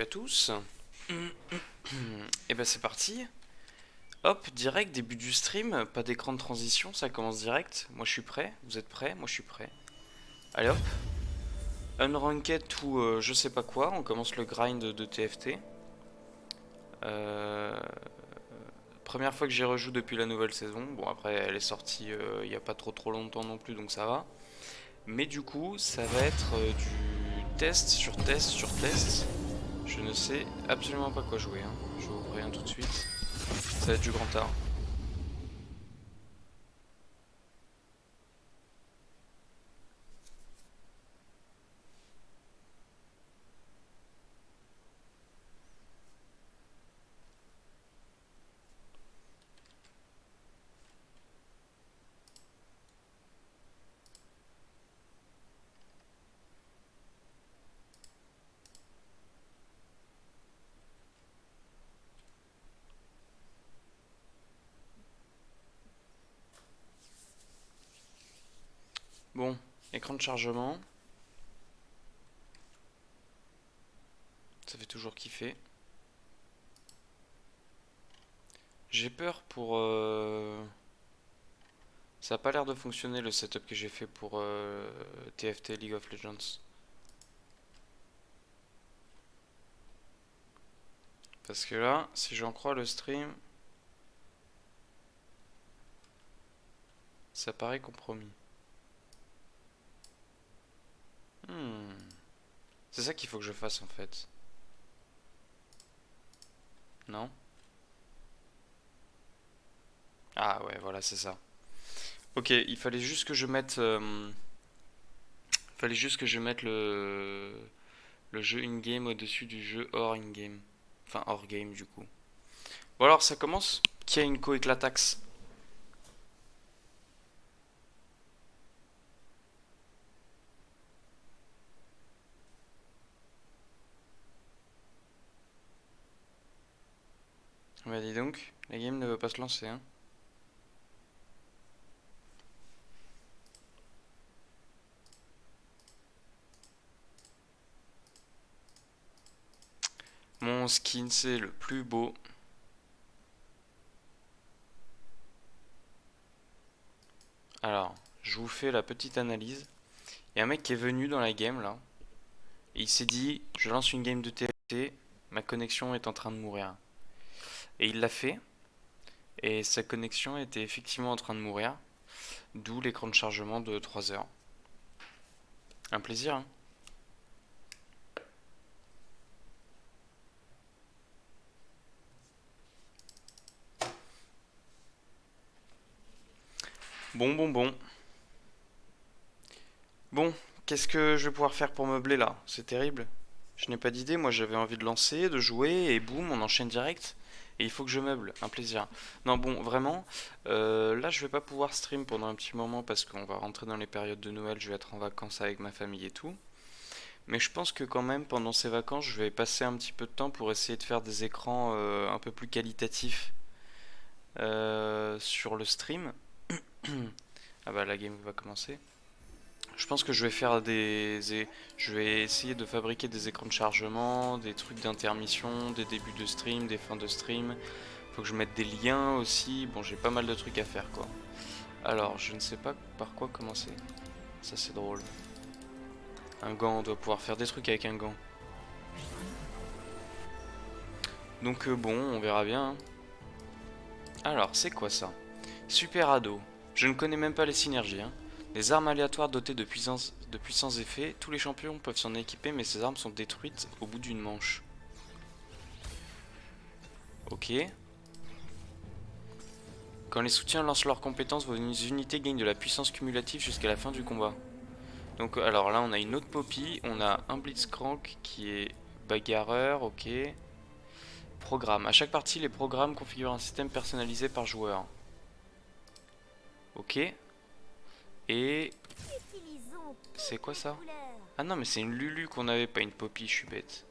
à tous. Et ben c'est parti. Hop, direct, début du stream, pas d'écran de transition, ça commence direct. Moi je suis prêt, vous êtes prêts? Moi je suis prêt. Allez hop. Unranked ou je sais pas quoi, on commence le grind de TFT. Euh, Première fois que j'y rejoue depuis la nouvelle saison. Bon après elle est sortie il y a pas trop longtemps non plus donc ça va. Mais du coup ça va être du test sur test sur test. Je ne sais absolument pas quoi jouer, hein. Je vous préviens tout de suite. Ça va être du grand art. Bon, écran de chargement. Ça fait toujours kiffer. J'ai peur pour... Ça a pas l'air de fonctionner le setup que j'ai fait pour TFT League of Legends. Parce que là, si j'en crois le stream, ça paraît compromis. Hmm. C'est ça qu'il faut que je fasse en fait. Non? Ah ouais, voilà, c'est ça. Ok, il fallait juste que je mette... fallait juste que je mette le jeu in-game au-dessus du jeu hors in-game. Enfin, hors game du coup. Bon alors, ça commence. Qui a une co-éclataxe? Bah dis donc, la game ne veut pas se lancer, hein. Mon skin c'est le plus beau. Alors, je vous fais la petite analyse. Il y a un mec qui est venu dans la game là. Et il s'est dit, je lance une game de TFT, ma connexion est en train de mourir. Et il l'a fait. Et sa connexion était effectivement en train de mourir. D'où l'écran de chargement de 3 heures. Un plaisir, hein. Bon. Bon, qu'est-ce que je vais pouvoir faire pour meubler là? C'est terrible. Je n'ai pas d'idée, moi j'avais envie de lancer, de jouer, et boum, on enchaîne direct. Et il faut que je meuble, un plaisir. Non, bon, vraiment, là je vais pas pouvoir stream pendant un petit moment parce qu'on va rentrer dans les périodes de Noël, je vais être en vacances avec ma famille et tout. Mais je pense que quand même, pendant ces vacances, je vais passer un petit peu de temps pour essayer de faire des écrans un peu plus qualitatifs sur le stream. Ah bah la game va commencer. Je pense que je vais faire je vais essayer de fabriquer des écrans de chargement, des trucs d'intermission, des débuts de stream, des fins de stream. Faut que je mette des liens aussi. Bon, j'ai pas mal de trucs à faire quoi. Alors, je ne sais pas par quoi commencer. Ça c'est drôle. Un gant, on doit pouvoir faire des trucs avec un gant. Donc bon, on verra bien, hein. Alors, c'est quoi ça? Super ado. Je ne connais même pas les synergies, hein. Les armes aléatoires dotées de puissants effets, tous les champions peuvent s'en équiper mais ces armes sont détruites au bout d'une manche. Ok. Quand les soutiens lancent leurs compétences, vos unités gagnent de la puissance cumulative jusqu'à la fin du combat. Donc alors là on a une autre Poppy, on a un Blitzcrank qui est bagarreur, ok. Programme. À chaque partie, les programmes configurent un système personnalisé par joueur. Ok. Et... c'est quoi ça? Ah non mais c'est une Lulu qu'on avait, pas une Poppy, je suis bête.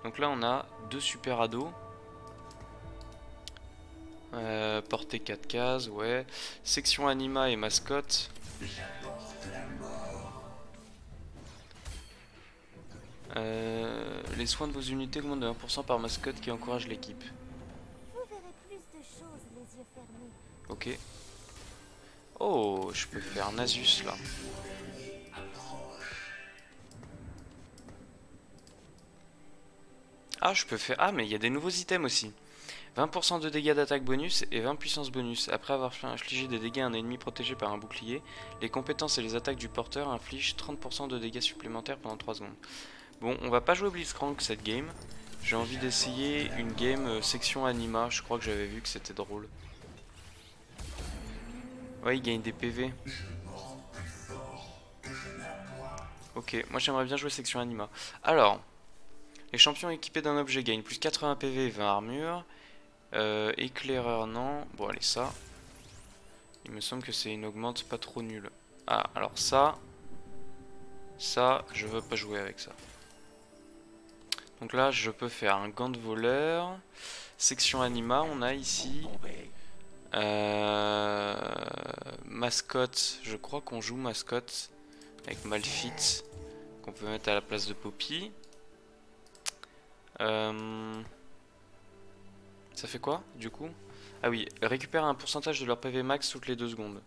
Donc là on a deux super ados. Portée 4 cases, ouais. Section anima et mascotte. les soins de vos unités augmentent de 1% par mascotte qui encourage l'équipe. Vous verrez plus de choses les yeux fermés. Ok. Oh, je peux faire Nasus là. Ah, je peux faire... Ah, mais il y a des nouveaux items aussi. 20% de dégâts d'attaque bonus et 20 puissance bonus. Après avoir infligé des dégâts à un ennemi protégé par un bouclier, les compétences et les attaques du porteur infligent 30% de dégâts supplémentaires pendant 3 secondes. Bon, on va pas jouer Blitzcrank cette game. J'ai envie d'essayer une game section anima. Je crois que j'avais vu que c'était drôle. Ouais, il gagne des PV. Ok, moi j'aimerais bien jouer section anima. Alors, les champions équipés d'un objet gagnent plus 80 PV et 20 armure. Éclaireur, non. Bon, allez, ça. Il me semble que c'est une augmente pas trop nulle. Ah, alors ça. Ça, je veux pas jouer avec ça. Donc là, je peux faire un gant de voleur. Section anima, on a ici. Mascotte, je crois qu'on joue mascotte avec Malfit, qu'on peut mettre à la place de Poppy. Ça fait quoi du coup? Ah oui, récupère un pourcentage de leur PV max toutes les 2 secondes.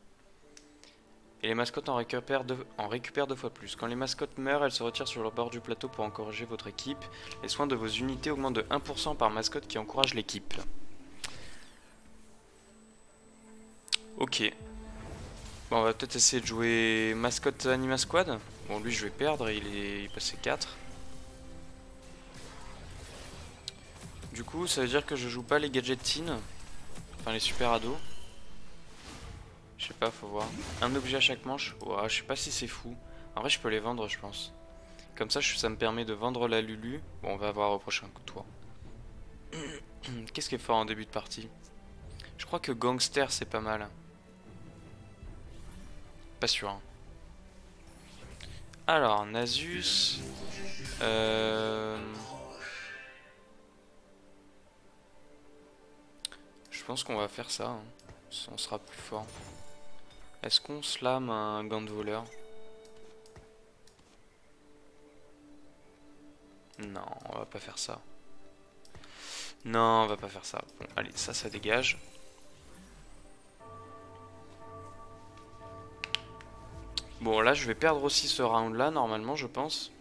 Et les mascottes en récupèrent deux fois plus. Quand les mascottes meurent, elles se retirent sur le bord du plateau pour encourager votre équipe. Les soins de vos unités augmentent de 1% par mascotte qui encourage l'équipe. Ok. Bon, on va peut-être essayer de jouer mascotte Anima Squad. Bon, lui, je vais perdre, il est passé 4. Du coup, ça veut dire que je joue pas les gadget teen. Enfin, les super ados. Je sais pas, faut voir. Un objet à chaque manche. Ouah, je sais pas si c'est fou. En vrai, je peux les vendre, je pense. Comme ça, ça me permet de vendre la Lulu. Bon, on va voir au prochain tour. Qu'est-ce qui est fort en début de partie? Je crois que Gangster, c'est pas mal. Pas sûr. Hein. Alors, Nasus. Je pense qu'on va faire ça. Hein. On sera plus fort. Est-ce qu'on slam un gant de voleur? Non, on va pas faire ça. Non, on va pas faire ça. Bon, allez, ça dégage. Bon, là, je vais perdre aussi ce round-là, normalement, je pense.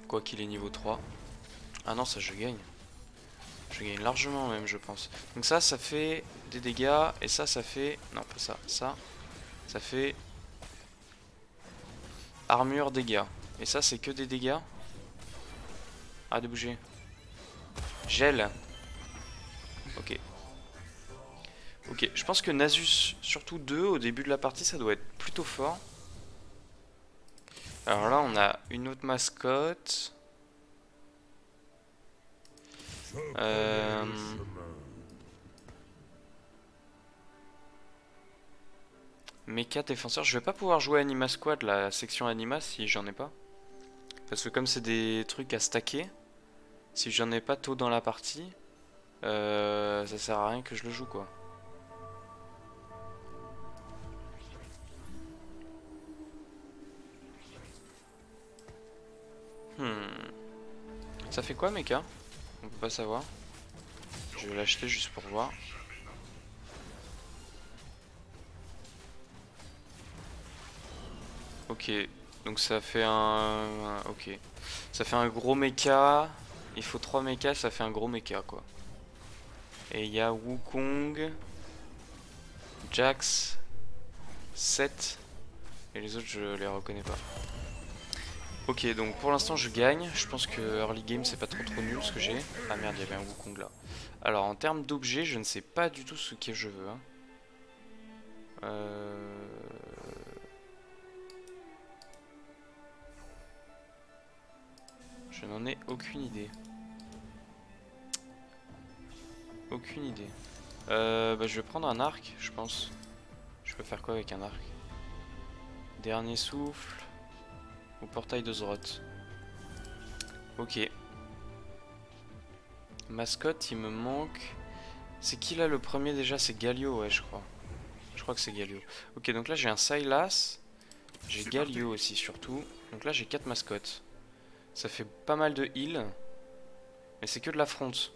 Quoi qu'il est niveau 3. Ah non, ça, je gagne. Je gagne largement, même, je pense. Donc ça fait des dégâts. Et ça fait... Non, pas ça. Ça fait... Armure, dégâts. Et ça, c'est que des dégâts. Arrête de bouger. Gel. Ok. Ok, je pense que Nasus, surtout 2 au début de la partie, ça doit être plutôt fort. Alors là, on a une autre mascotte. Mecha défenseur. Je vais pas pouvoir jouer Anima Squad, la section Anima, si j'en ai pas. Parce que comme c'est des trucs à stacker, si j'en ai pas tôt dans la partie, ça sert à rien que je le joue, quoi. Ça fait quoi, mecha? On peut pas savoir. Je vais l'acheter juste pour voir. Ok, donc ça fait ok. Ça fait un gros mecha. Il faut 3 mechas, ça fait un gros mecha, quoi. Et il y a Wukong, Jax, 7. Et les autres, je les reconnais pas. Ok, donc pour l'instant, je gagne. Je pense que early game, c'est pas trop nul ce que j'ai. Ah merde, il y avait un Wukong là. Alors, en termes d'objets, je ne sais pas du tout ce que je veux. Hein. Je n'en ai aucune idée. Aucune idée. Bah, je vais prendre un arc, je pense. Je peux faire quoi avec un arc? Dernier souffle. Ou portail de Zroth. Ok. Mascotte, il me manque... C'est qui là le premier déjà? C'est Galio, ouais, je crois. Je crois que c'est Galio. Ok, donc là j'ai un Sylas. J'ai Galio aussi surtout. Donc là j'ai 4 mascottes. Ça fait pas mal de heal. Mais c'est que de la fronte.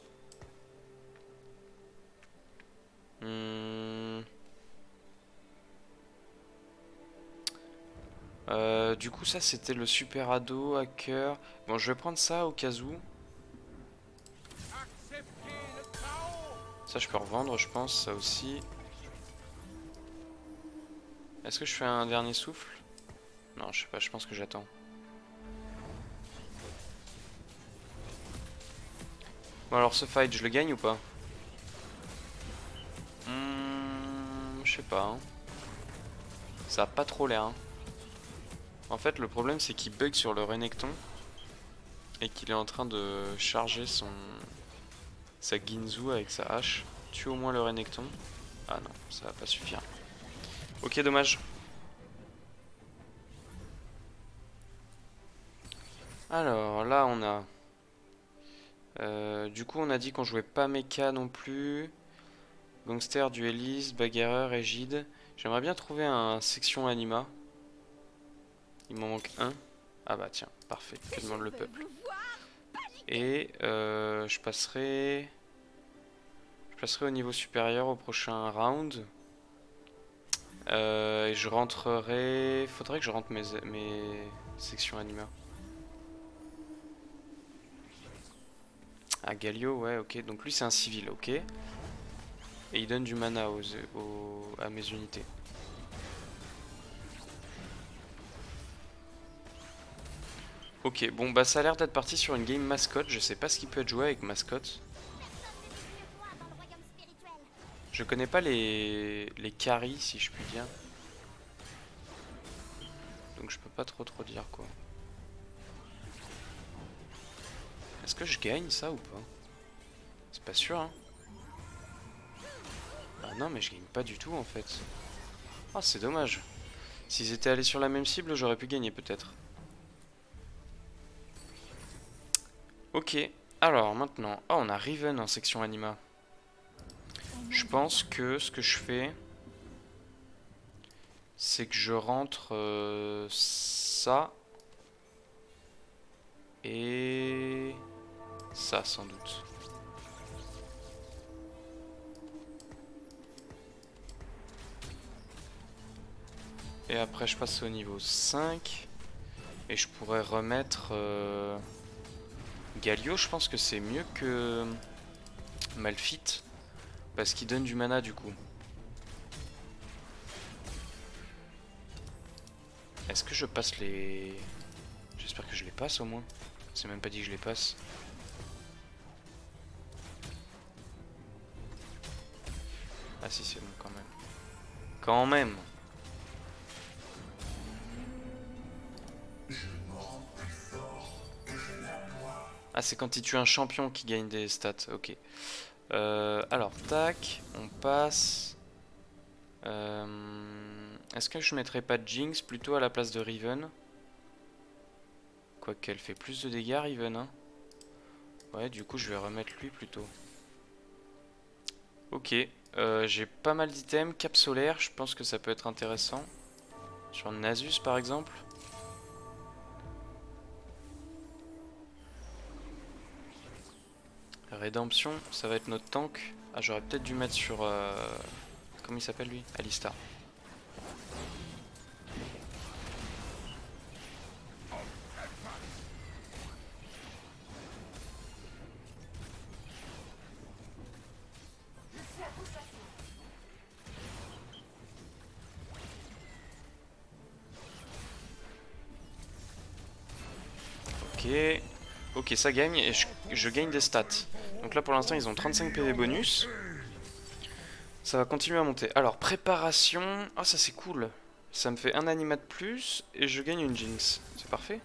Du coup ça c'était le super ado, hacker. Bon je vais prendre ça au cas où. Ça je peux revendre je pense, ça aussi. Est-ce que je fais un dernier souffle? Non je sais pas, je pense que j'attends. Bon alors ce fight je le gagne ou pas? Je sais pas hein. Ça a pas trop l'air hein. En fait le problème c'est qu'il bug sur le Renekton. Et qu'il est en train de charger sa Ginzu avec sa hache. Tue au moins le Renekton. Ah non, ça va pas suffire. Ok, dommage. Alors là on a... du coup on a dit qu'on jouait pas mecha non plus. Gangster, dueliste, bagarreur, égide. J'aimerais bien trouver un section anima. Il m'en manque un. Ah bah tiens, parfait. Que demande le peuple? Et je passerai au niveau supérieur au prochain round. Et je rentrerai... Faudrait que je rentre mes sections anima. Ah, Galio, ouais, ok. Donc lui, c'est un civil, ok. Et il donne du mana à mes unités. Ok, bon, bah ça a l'air d'être parti sur une game mascotte. Je sais pas ce qui peut être joué avec mascotte. Je connais pas les carries, si je puis dire. Donc je peux pas trop dire quoi. Est-ce que je gagne ça ou pas? C'est pas sûr, hein. Ah non, mais je gagne pas du tout en fait. Ah, c'est dommage. S'ils étaient allés sur la même cible, j'aurais pu gagner peut-être. Ok, alors maintenant... Oh, on a Riven en section anima. Je pense que ce que je fais... C'est que je rentre ça... Et... ça sans doute. Et après je passe au niveau 5. Et je pourrais remettre... Galio, je pense que c'est mieux que Malphite. Parce qu'il donne du mana du coup. Est-ce que je passe les... J'espère que je les passe au moins. C'est même pas dit que je les passe. Ah si c'est bon quand même. Quand même. Ah c'est quand il tue un champion qui gagne des stats, ok. Alors tac, on passe. Est-ce que je mettrais pas Jinx plutôt à la place de Riven? Quoique elle fait plus de dégâts Riven hein. Ouais du coup je vais remettre lui plutôt. Ok, j'ai pas mal d'items, cap solaire, je pense que ça peut être intéressant. Sur Nasus par exemple. Rédemption, ça va être notre tank. Ah j'aurais peut-être dû mettre sur... comment il s'appelle lui? Alistar. Ok, ok ça gagne et je gagne des stats. Donc là pour l'instant ils ont 35 PV bonus. Ça va continuer à monter. Alors préparation, ah ça c'est cool. Ça me fait un anima de plus et je gagne une Jinx. C'est parfait.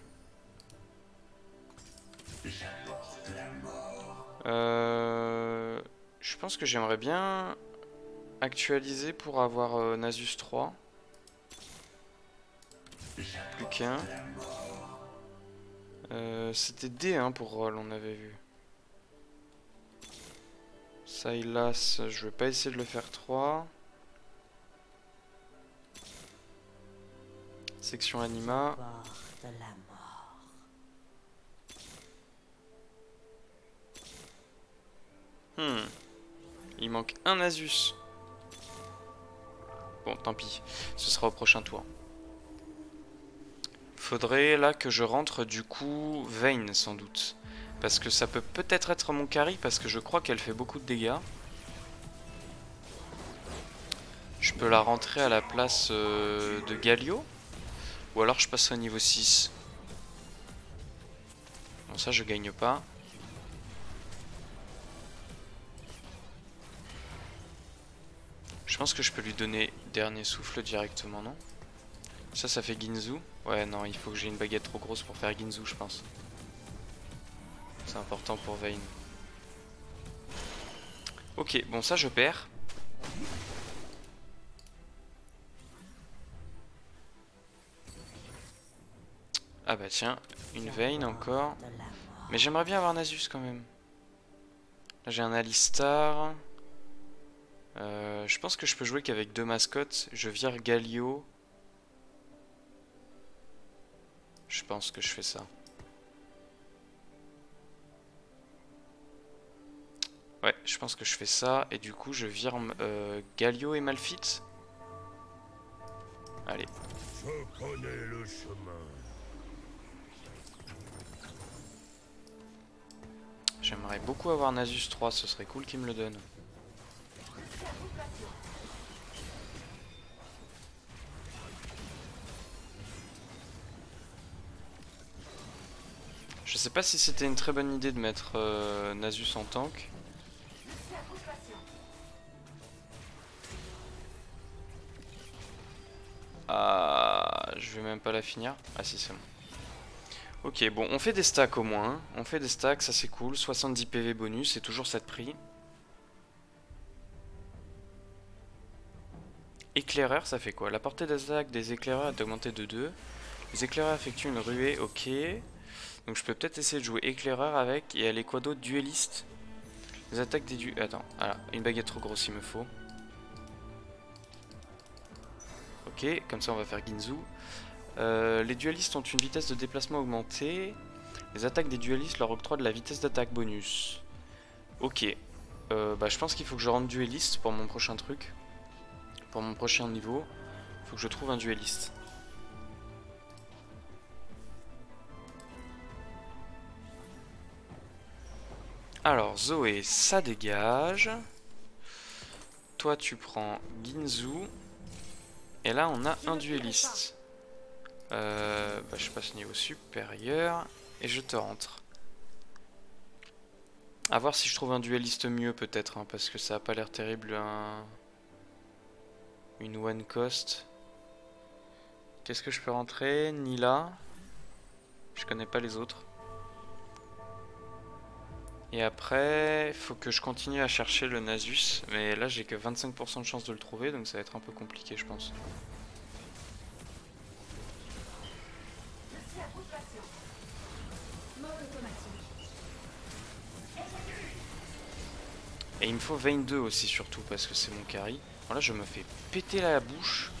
Je pense que j'aimerais bien actualiser pour avoir Nasus 3. Plus qu'un. C'était D hein, pour roll, on avait vu. Sylas, je vais pas essayer de le faire 3. Section anima. Hmm. Il manque un Nasus. Bon, tant pis. Ce sera au prochain tour. Faudrait là que je rentre du coup Vayne sans doute. Parce que ça peut peut-être être mon carry parce que je crois qu'elle fait beaucoup de dégâts. Je peux la rentrer à la place de Galio. Ou alors je passe au niveau 6. Bon ça je gagne pas. Je pense que je peux lui donner dernier souffle directement, non? Ça fait Ginzu. Ouais non, il faut que j'ai une baguette trop grosse pour faire Ginzu je pense. C'est important pour Vayne. Ok, bon ça je perds. Ah bah tiens, une Vayne encore. Mais j'aimerais bien avoir Nasus quand même. Là j'ai un Alistar. Je pense que je peux jouer qu'avec deux mascottes. Je vire Galio. Je pense que je fais ça. Ouais, je pense que je fais ça. Et du coup je vire Galio et Malphite. Allez. Je connais le chemin. J'aimerais beaucoup avoir Nasus 3, ce serait cool qu'il me le donne. Je sais pas si c'était une très bonne idée de mettre Nasus en tank. Ah, je vais même pas la finir. Ah si, c'est bon. Ok, bon, on fait des stacks au moins. On fait des stacks, ça c'est cool. 70 PV bonus, c'est toujours cette prix. Éclaireur, ça fait quoi? La portée d'attaque des éclaireurs est augmentée de 2. Les éclaireurs effectuent une ruée, ok. Donc je peux peut-être essayer de jouer éclaireur avec. Et elle est quoi d'autre? Dueliste. Les attaques des Attends, voilà, une baguette trop grosse il me faut. Ok, comme ça on va faire Ginzu. Les dualistes ont une vitesse de déplacement augmentée. Les attaques des dualistes leur octroient de la vitesse d'attaque bonus. Ok. Bah je pense qu'il faut que je rende dueliste pour mon prochain truc. Pour mon prochain niveau. Il faut que je trouve un dueliste. Alors Zoé, ça dégage. Toi tu prends Ginzu. Et là on a un dueliste. Bah, je passe au niveau supérieur. Et je te rentre. A voir si je trouve un dueliste mieux peut-être. Hein, parce que ça a pas l'air terrible. Une one cost. Qu'est-ce que je peux rentrer? Nila. Je connais pas les autres. Et après, il faut que je continue à chercher le Nasus. Mais là, j'ai que 25% de chance de le trouver, donc ça va être un peu compliqué, je pense. Et il me faut Vayne 2 aussi, surtout, parce que c'est mon carry. Bon, là, je me fais péter la bouche.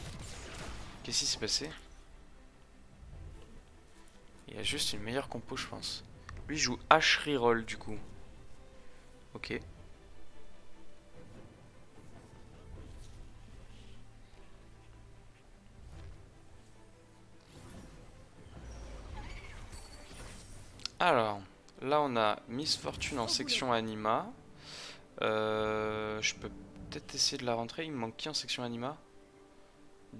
Qu'est-ce qui s'est passé? Il y a juste une meilleure compo, je pense. Lui, il joue H reroll, du coup. Ok. Alors, là, on a Miss Fortune en section Anima. Je peux peut-être essayer de la rentrer. Il me manque qui en section Anima?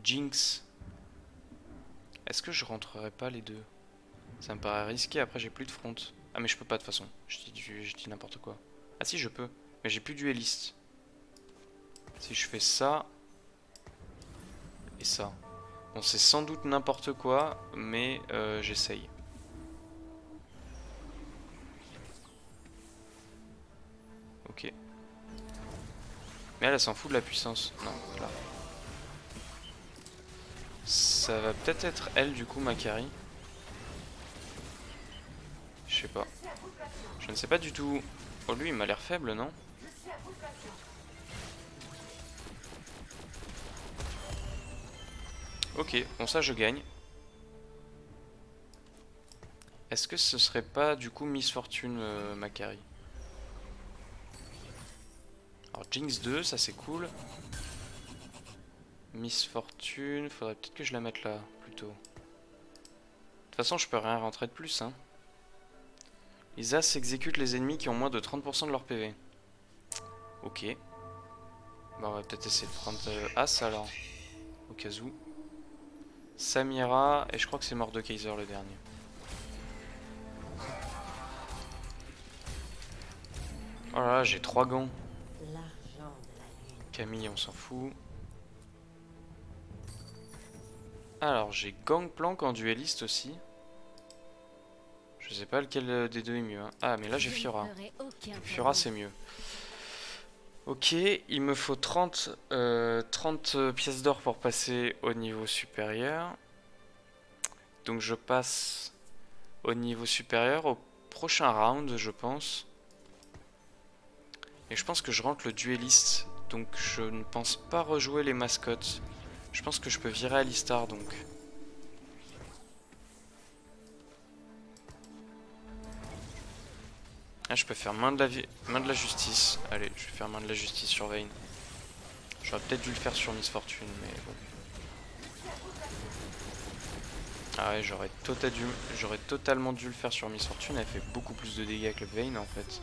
Jinx. Est-ce que je rentrerai pas les deux? Ça me paraît risqué, après j'ai plus de front. Ah mais je peux pas de toute façon, je dis n'importe quoi. Ah si je peux, mais j'ai plus dueliste. Si je fais ça et ça. Bon c'est sans doute n'importe quoi, mais j'essaye. Ok. Mais elle s'en fout de la puissance. Non, là. Ça va peut-être être elle du coup ma carry. Je sais pas. Je ne sais pas du tout. Oh lui il m'a l'air faible non? Ok, bon ça je gagne. Est-ce que ce serait pas du coup Miss Fortune ma carry? Alors Jinx 2, ça c'est cool. Miss Fortune, faudrait peut-être que je la mette là, plutôt. De toute façon, je peux rien rentrer de plus, hein. Les As exécutent les ennemis qui ont moins de 30% de leur PV. Ok. Bah, on va peut-être essayer de prendre As alors, au cas où. Samira, et je crois que c'est Mordekaiser le dernier. Oh là là, j'ai 3 gants. Camille, on s'en fout. Alors, j'ai Gangplank en dueliste aussi. Je sais pas lequel des deux est mieux. Hein. Ah, mais là j'ai Fiora. Fiora, c'est mieux. Ok, il me faut 30 pièces d'or pour passer au niveau supérieur. Donc je passe au niveau supérieur au prochain round, je pense. Et je pense que je rentre le dueliste. Donc je ne pense pas rejouer les mascottes. Je pense que je peux virer Alistar donc. Ah, je peux faire main de la justice. Allez, je vais faire main de la justice sur Vayne. J'aurais peut-être dû le faire sur Miss Fortune, mais bon. Ah ouais, j'aurais totalement dû le faire sur Miss Fortune. Elle fait beaucoup plus de dégâts que le Vayne en fait.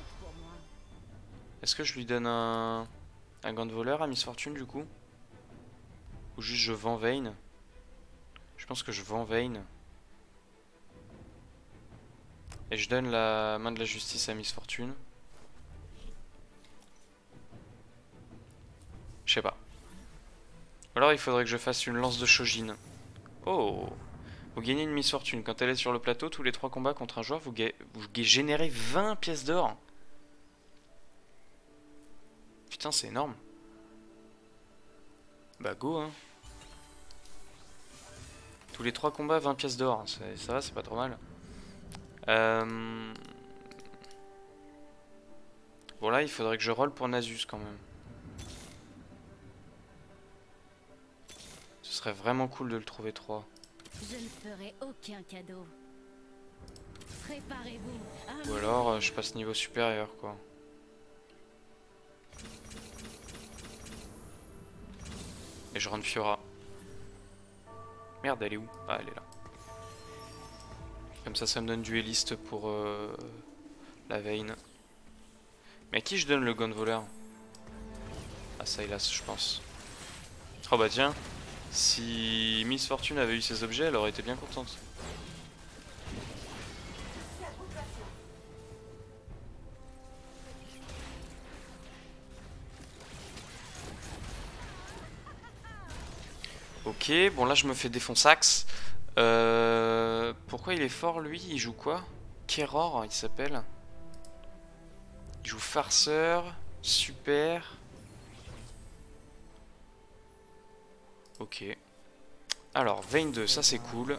Est-ce que je lui donne un gant de voleur à Miss Fortune du coup? Ou juste je vends Vayne? Je pense que je vends Vayne. Et je donne la main de la justice à Miss Fortune. Je sais pas. Alors il faudrait que je fasse une lance de Shojin. Oh! Vous gagnez une Miss Fortune. Quand elle est sur le plateau, tous les 3 combats contre un joueur, vous générez 20 pièces d'or. Putain, c'est énorme. Bah go hein. Tous les 3 combats, 20 pièces d'or. Ça va, c'est pas trop mal. Bon là, il faudrait que je roll pour Nasus quand même. Ce serait vraiment cool de le trouver 3. Je ne ferai aucun cadeau. Préparez-vous. Ou alors je passe niveau supérieur quoi. Et je rentre Fiora. Merde, elle est où? Ah, elle est là. Comme ça me donne dueliste pour la Vayne. Mais à qui je donne le gun voleur? Ah, Sylas, je pense. Oh bah tiens, si Miss Fortune avait eu ses objets, elle aurait été bien contente. Ok, bon là je me fais défonçax. Pourquoi il est fort lui? Il joue quoi? Keror il s'appelle. Il joue farceur, super. Ok. Alors, Vayne 2, ça c'est cool.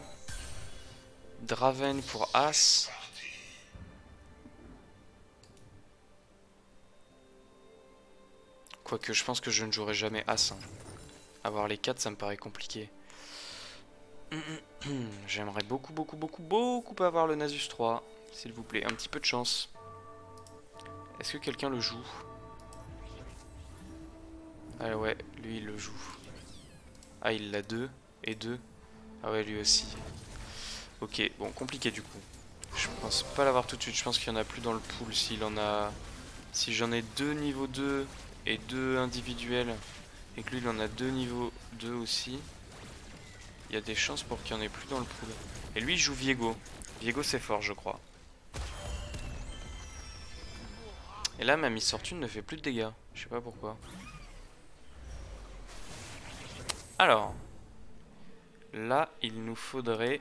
Draven pour As. Quoique je pense que je ne jouerai jamais As. Hein. Avoir les 4 ça me paraît compliqué. J'aimerais beaucoup avoir le Nasus 3. S'il vous plaît, un petit peu de chance. Est-ce que quelqu'un le joue? Ah ouais, lui il le joue. Ah il l'a 2 et 2. Ah ouais lui aussi. Ok, bon compliqué du coup. Je pense pas l'avoir tout de suite, je pense qu'il y en a plus dans le pool s'il en a... Si j'en ai 2 niveau 2 et 2 individuels et que lui il en a 2 niveau 2 aussi, il y a des chances pour qu'il y en ait plus dans le pool. Et lui il joue Viego. Viego c'est fort je crois. Et là ma Miss Fortune ne fait plus de dégâts, je sais pas pourquoi. Alors, là il nous faudrait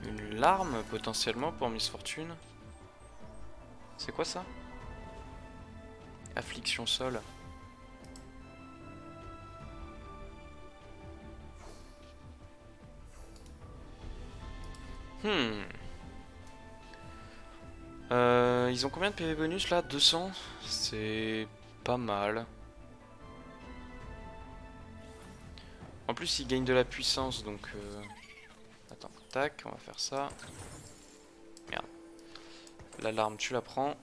une larme potentiellement pour Miss Fortune. C'est quoi ça? Affliction sol. Ils ont combien de PV bonus là? 200? C'est pas mal. En plus ils gagnent de la puissance donc... Attends, tac, on va faire ça. Merde. L'alarme tu la prends.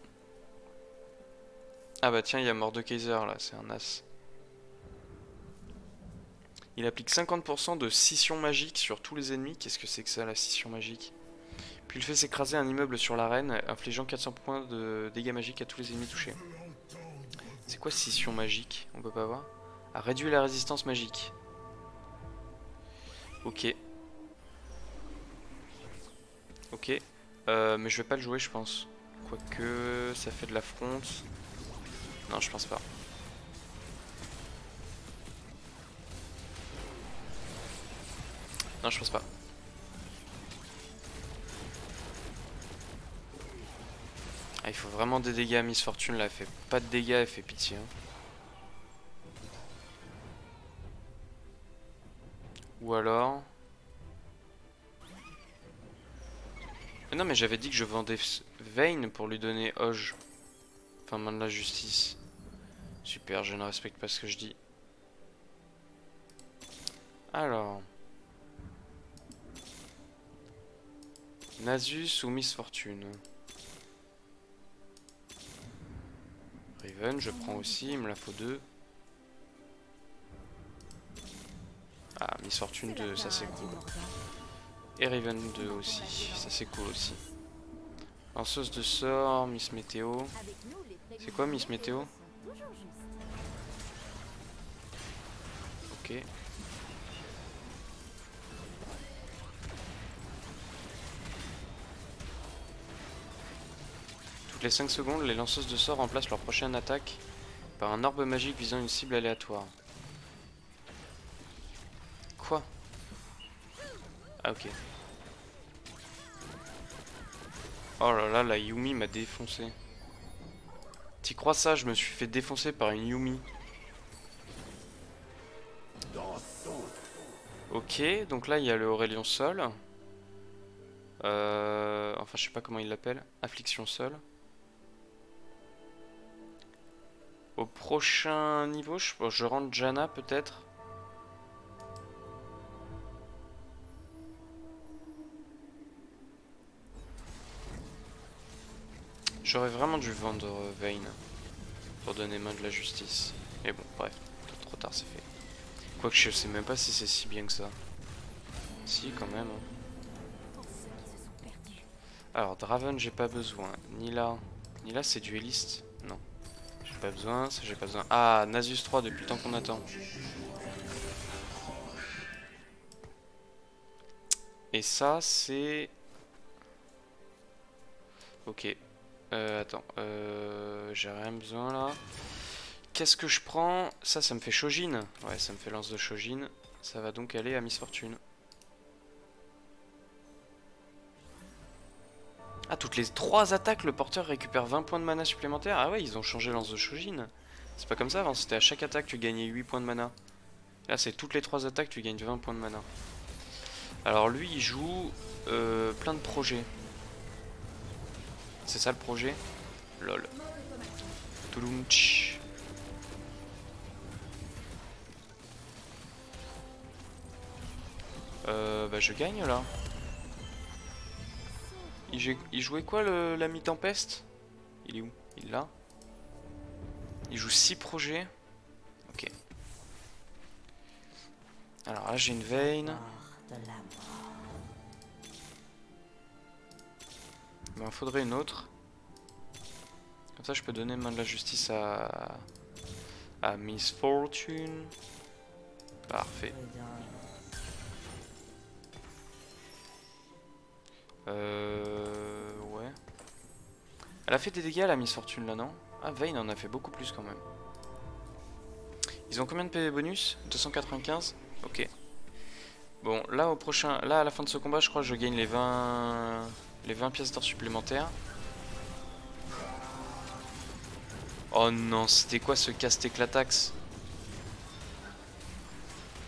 Ah bah tiens, il y a Mordekaiser là, c'est un as. Il applique 50% de scission magique sur tous les ennemis. Qu'est-ce que c'est que ça, la scission magique? Puis il fait s'écraser un immeuble sur l'arène, infligeant 400 points de dégâts magiques à tous les ennemis touchés. C'est quoi scission magique? On peut pas voir. A réduit la résistance magique. Ok. Ok. Mais je vais pas le jouer, je pense. Quoique, ça fait de l'affront. Non, je pense pas. Non, je pense pas. Ah, il faut vraiment des dégâts à Miss Fortune là. Elle fait pas de dégâts, elle fait pitié. Hein. Ou alors... Mais non, mais j'avais dit que je vendais Vayne pour lui donner Hoge. Enfin, main de la justice. Super, je ne respecte pas ce que je dis. Alors... Nasus ou Miss Fortune? Riven, je prends aussi, il me la faut 2. Ah, Miss Fortune 2, ça c'est cool. Et Riven 2 aussi, ça c'est cool aussi. Lanceuse de sort, Miss Météo. C'est quoi Miss Météo? Ok. Toutes les 5 secondes, les lanceuses de sort remplacent leur prochaine attaque par un orbe magique visant une cible aléatoire. Quoi? Ah ok. Oh là là, la Yumi m'a défoncé. T'y crois ça? Je me suis fait défoncer par une Yumi. Ok, donc là il y a le Aurélien Sol. Enfin, je sais pas comment il l'appelle. Affliction Sol. Au prochain niveau, je rentre Janna peut-être. J'aurais vraiment dû vendre Vayne pour donner main de la justice. Mais bon, bref, trop tard c'est fait. Quoique je sais même pas si c'est si bien que ça. Si, quand même. Hein. Alors, Draven, j'ai pas besoin. Nila. Nila, c'est dueliste? Non. J'ai pas besoin, ça j'ai pas besoin. Ah, Nasus 3 depuis le temps qu'on attend. Et ça, c'est... Ok. Attends. J'ai rien besoin là. Qu'est-ce que je prends? Ça me fait Shojin. Ouais, ça me fait lance de Shojin. Ça va donc aller à Miss Fortune. Ah, toutes les 3 attaques, le porteur récupère 20 points de mana supplémentaires. Ah ouais, ils ont changé lance de Shojin. C'est pas comme ça avant, c'était à chaque attaque tu gagnais 8 points de mana. Là, c'est toutes les 3 attaques tu gagnes 20 points de mana. Alors lui, il joue plein de projets. C'est ça le projet? Lol. Touloum tch. Bah je gagne là. Il jouait quoi l'ami Tempeste? Il est où? Il est là. Il joue 6 projets. Ok. Alors là j'ai une Vayne. Il m'en faudrait une autre. Comme ça je peux donner main de la justice à Miss Fortune. Parfait. Ouais. Elle a fait des dégâts la Miss Fortune là, non? Ah, Vayne en a fait beaucoup plus quand même. Ils ont combien de PV bonus? 295? Ok. Bon, là au prochain, là à la fin de ce combat, je crois que je gagne les 20 pièces d'or supplémentaires. Oh non, c'était quoi ce casse éclatax?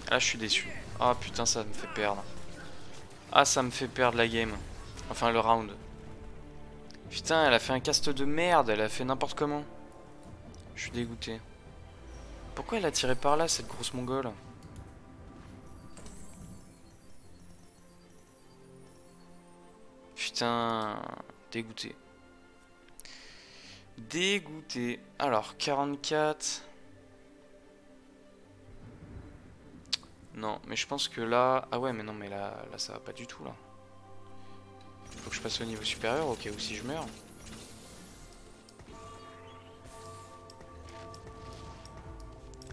Là, je suis déçu. Ah putain, ça me fait perdre. Ah, ça me fait perdre la game. Enfin, le round. Putain, elle a fait un cast de merde, elle a fait n'importe comment. Je suis dégoûté. Pourquoi elle a tiré par là, cette grosse mongole? Putain, dégoûté. Dégoûté. Alors, 44. Non, mais je pense que là... Ah ouais, mais non, mais là ça va pas du tout, là. Faut que je passe au niveau supérieur, au cas où si je meurs.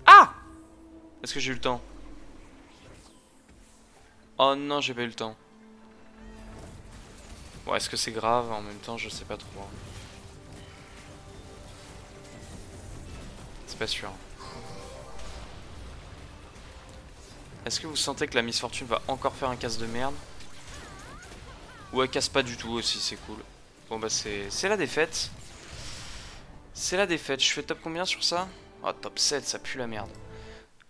Ah! Est-ce que j'ai eu le temps? Oh non, j'ai pas eu le temps. Bon, est-ce que c'est grave? En même temps, je sais pas trop. C'est pas sûr. Est-ce que vous sentez que la Miss Fortune va encore faire un casse de merde? Ou elle casse pas du tout aussi, c'est cool. Bon bah c'est la défaite. C'est la défaite. Je fais top combien sur ça? Oh, top 7, ça pue la merde.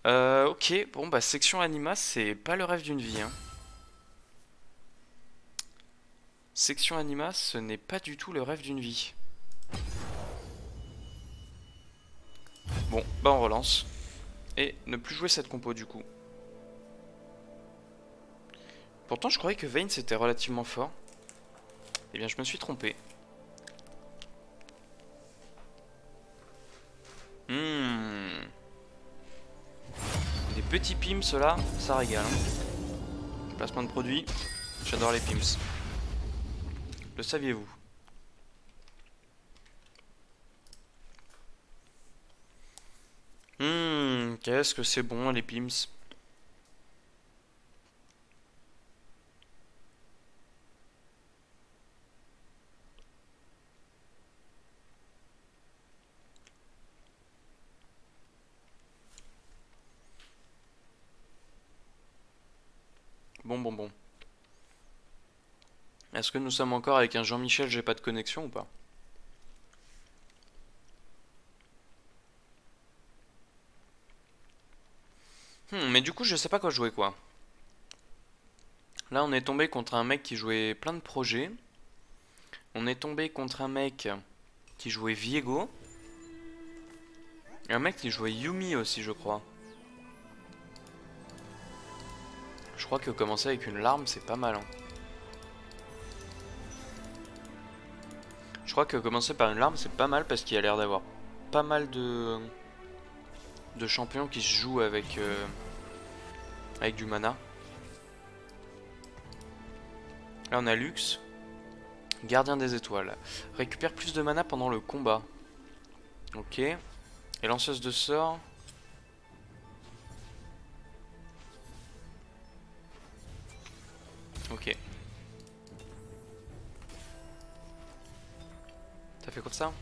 Ok, bon bah section anima, c'est pas le rêve d'une vie, hein. Section anima, ce n'est pas du tout le rêve d'une vie. Bon, bah on relance. Et ne plus jouer cette compo du coup. Pourtant je croyais que Vayne c'était relativement fort. Eh bien je me suis trompé. Des petits pims là, ça régale, hein. Placement de produit, j'adore les pims. Le saviez-vous? Qu'est-ce que c'est bon les pims. Bon. Est-ce que nous sommes encore avec un Jean-Michel, j'ai pas de connexion ou pas? Mais du coup je sais pas quoi jouer quoi. Là on est tombé contre un mec qui jouait plein de projets. On est tombé contre un mec qui jouait Viego. Et un mec qui jouait Yumi aussi je crois. Je crois que commencer avec une larme c'est pas mal, hein. Je crois que commencer par une larme c'est pas mal parce qu'il y a l'air d'avoir pas mal de champions qui se jouent avec du mana. Là on a Lux, gardien des étoiles. Récupère plus de mana pendant le combat. Ok. Et lanceuse de sorts. Ok. T'as fait quoi de ça?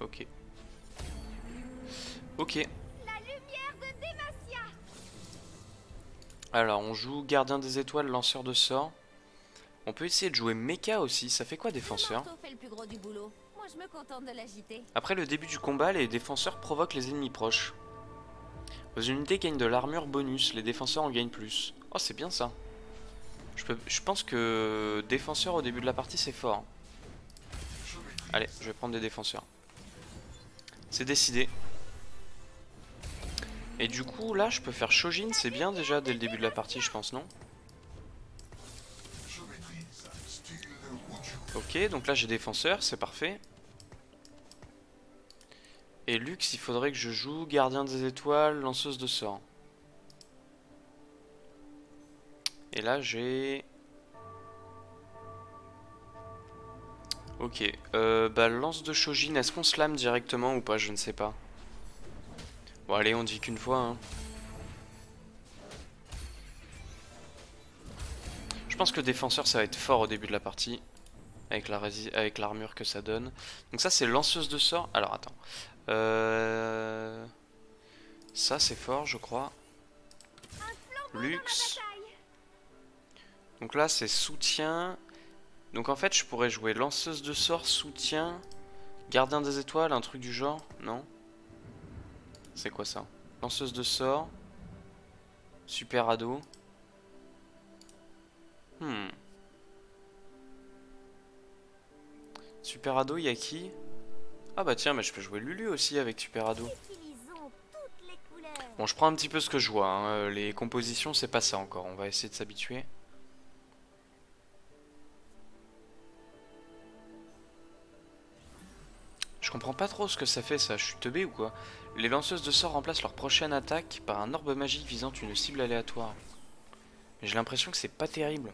Ok. Ok. La lumière de Demacia. Alors on joue gardien des étoiles, lanceur de sorts. On peut essayer de jouer mecha aussi. Ça fait quoi défenseur? Le marteau fait le plus gros du boulot. Moi, je me contente de l'agiter. Après le début du combat, les défenseurs provoquent les ennemis proches. Vos unités gagnent de l'armure bonus, les défenseurs en gagnent plus. Oh c'est bien ça. Je pense que défenseur au début de la partie c'est fort. Allez, je vais prendre des défenseurs. C'est décidé. Et du coup là je peux faire Shojin, c'est bien déjà dès le début de la partie je pense, non? Ok, donc là j'ai défenseur, c'est parfait. Et Lux, il faudrait que je joue gardien des étoiles, lanceuse de sorts. Et là j'ai... Ok, bah lance de Shojin, est-ce qu'on slam directement ou pas? Je ne sais pas. Bon allez, on dit qu'une fois, hein. Je pense que défenseur ça va être fort au début de la partie. Avec l'armure que ça donne. Donc ça c'est lanceuse de sorts. Alors attends. Ça c'est fort je crois. Lux. Donc là c'est soutien. Donc en fait je pourrais jouer lanceuse de sorts, soutien, gardien des étoiles, un truc du genre. Non? C'est quoi ça? Lanceuse de sorts. Super ado. Super ado, il y a qui? Ah bah tiens, mais je peux jouer Lulu aussi avec Super ado. Utilisons toutes les couleurs. Bon, je prends un petit peu ce que je vois, hein. Les compositions, c'est pas ça encore. On va essayer de s'habituer. Je comprends pas trop ce que ça fait ça, je suis teubé ou quoi? Les lanceuses de sorts remplacent leur prochaine attaque par un orbe magique visant une cible aléatoire. Mais j'ai l'impression que c'est pas terrible.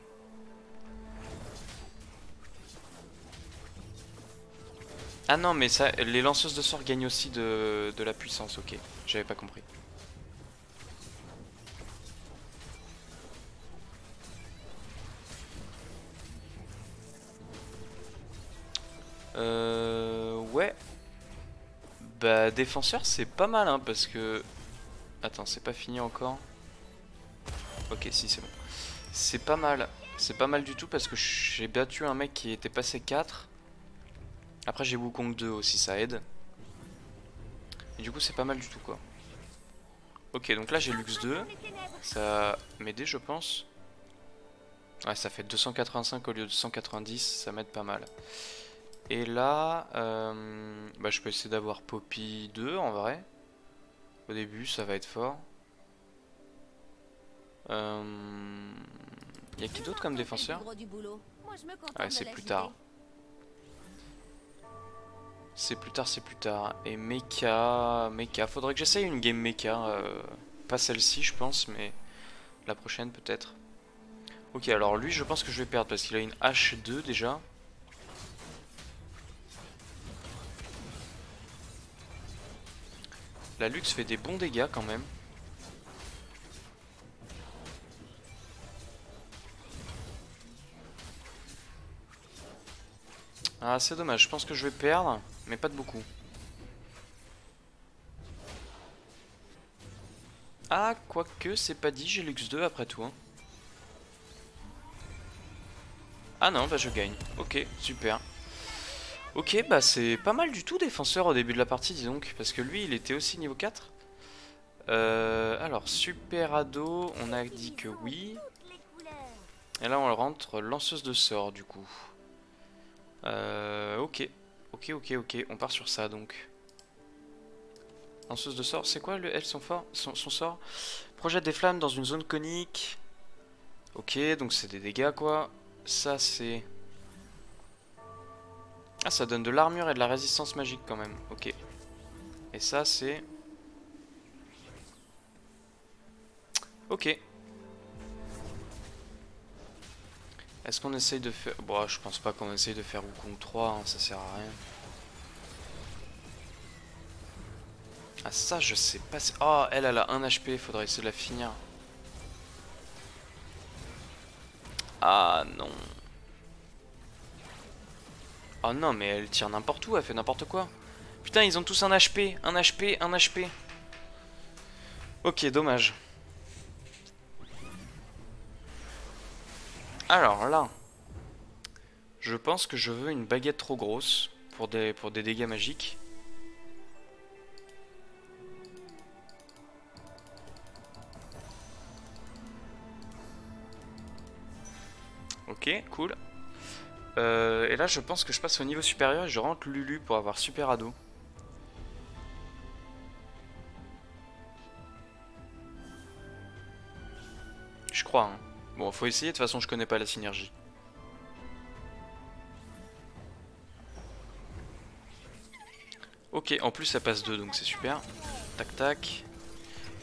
Ah non mais ça, les lanceuses de sorts gagnent aussi de la puissance, ok. J'avais pas compris. Ouais. Bah défenseur c'est pas mal hein parce que... Attends c'est pas fini encore. Ok si c'est bon. C'est pas mal. C'est pas mal du tout parce que j'ai battu un mec qui était passé 4. Après j'ai Wukong 2 aussi ça aide. Et du coup c'est pas mal du tout quoi. Ok donc là j'ai Lux 2. Ça va m'aider je pense. Ouais ça fait 285 au lieu de 190. Ça m'aide pas mal. Et là, bah, je peux essayer d'avoir Poppy 2 en vrai. Au début, ça va être fort. Y a qui d'autre comme défenseur? Ouais, c'est plus tard. C'est plus tard, c'est plus tard. Et Mecha, faudrait que j'essaye une game Mecha. Pas celle-ci, je pense, mais la prochaine peut-être. Ok, alors lui, je pense que je vais perdre parce qu'il a une H2 déjà. La Lux fait des bons dégâts quand même. Ah c'est dommage, je pense que je vais perdre, mais pas de beaucoup. Ah quoique c'est pas dit, j'ai Lux 2 après tout hein. Ah non bah je gagne, ok super. Ok bah c'est pas mal du tout défenseur au début de la partie dis donc. Parce que lui il était aussi niveau 4. Alors super ado, on a dit que oui. Et là on le rentre lanceuse de sorts du coup. Ok. Ok, on part sur ça donc. Lanceuse de sorts, c'est quoi elle son sort? Projette des flammes dans une zone conique. Ok, donc c'est des dégâts quoi. Ça c'est... Ah ça donne de l'armure et de la résistance magique quand même, ok. Et ça c'est... Ok. Est-ce qu'on essaye de faire... Bon, je pense pas qu'on essaye de faire Wukong 3, hein, ça sert à rien. Ah ça je sais pas... Oh, elle a 1 HP, faudrait essayer de la finir. Ah non. Oh non mais elle tire n'importe où, elle fait n'importe quoi. Putain ils ont tous 1 HP, 1 HP, 1 HP. Ok, dommage. Alors là, je pense que je veux une baguette trop grosse pour des dégâts magiques. Ok, cool. Et là, je pense que je passe au niveau supérieur et je rentre Lulu pour avoir super ado. Je crois, hein. Bon, faut essayer, de toute façon, je connais pas la synergie. Ok, en plus ça passe 2, donc c'est super. Tac tac.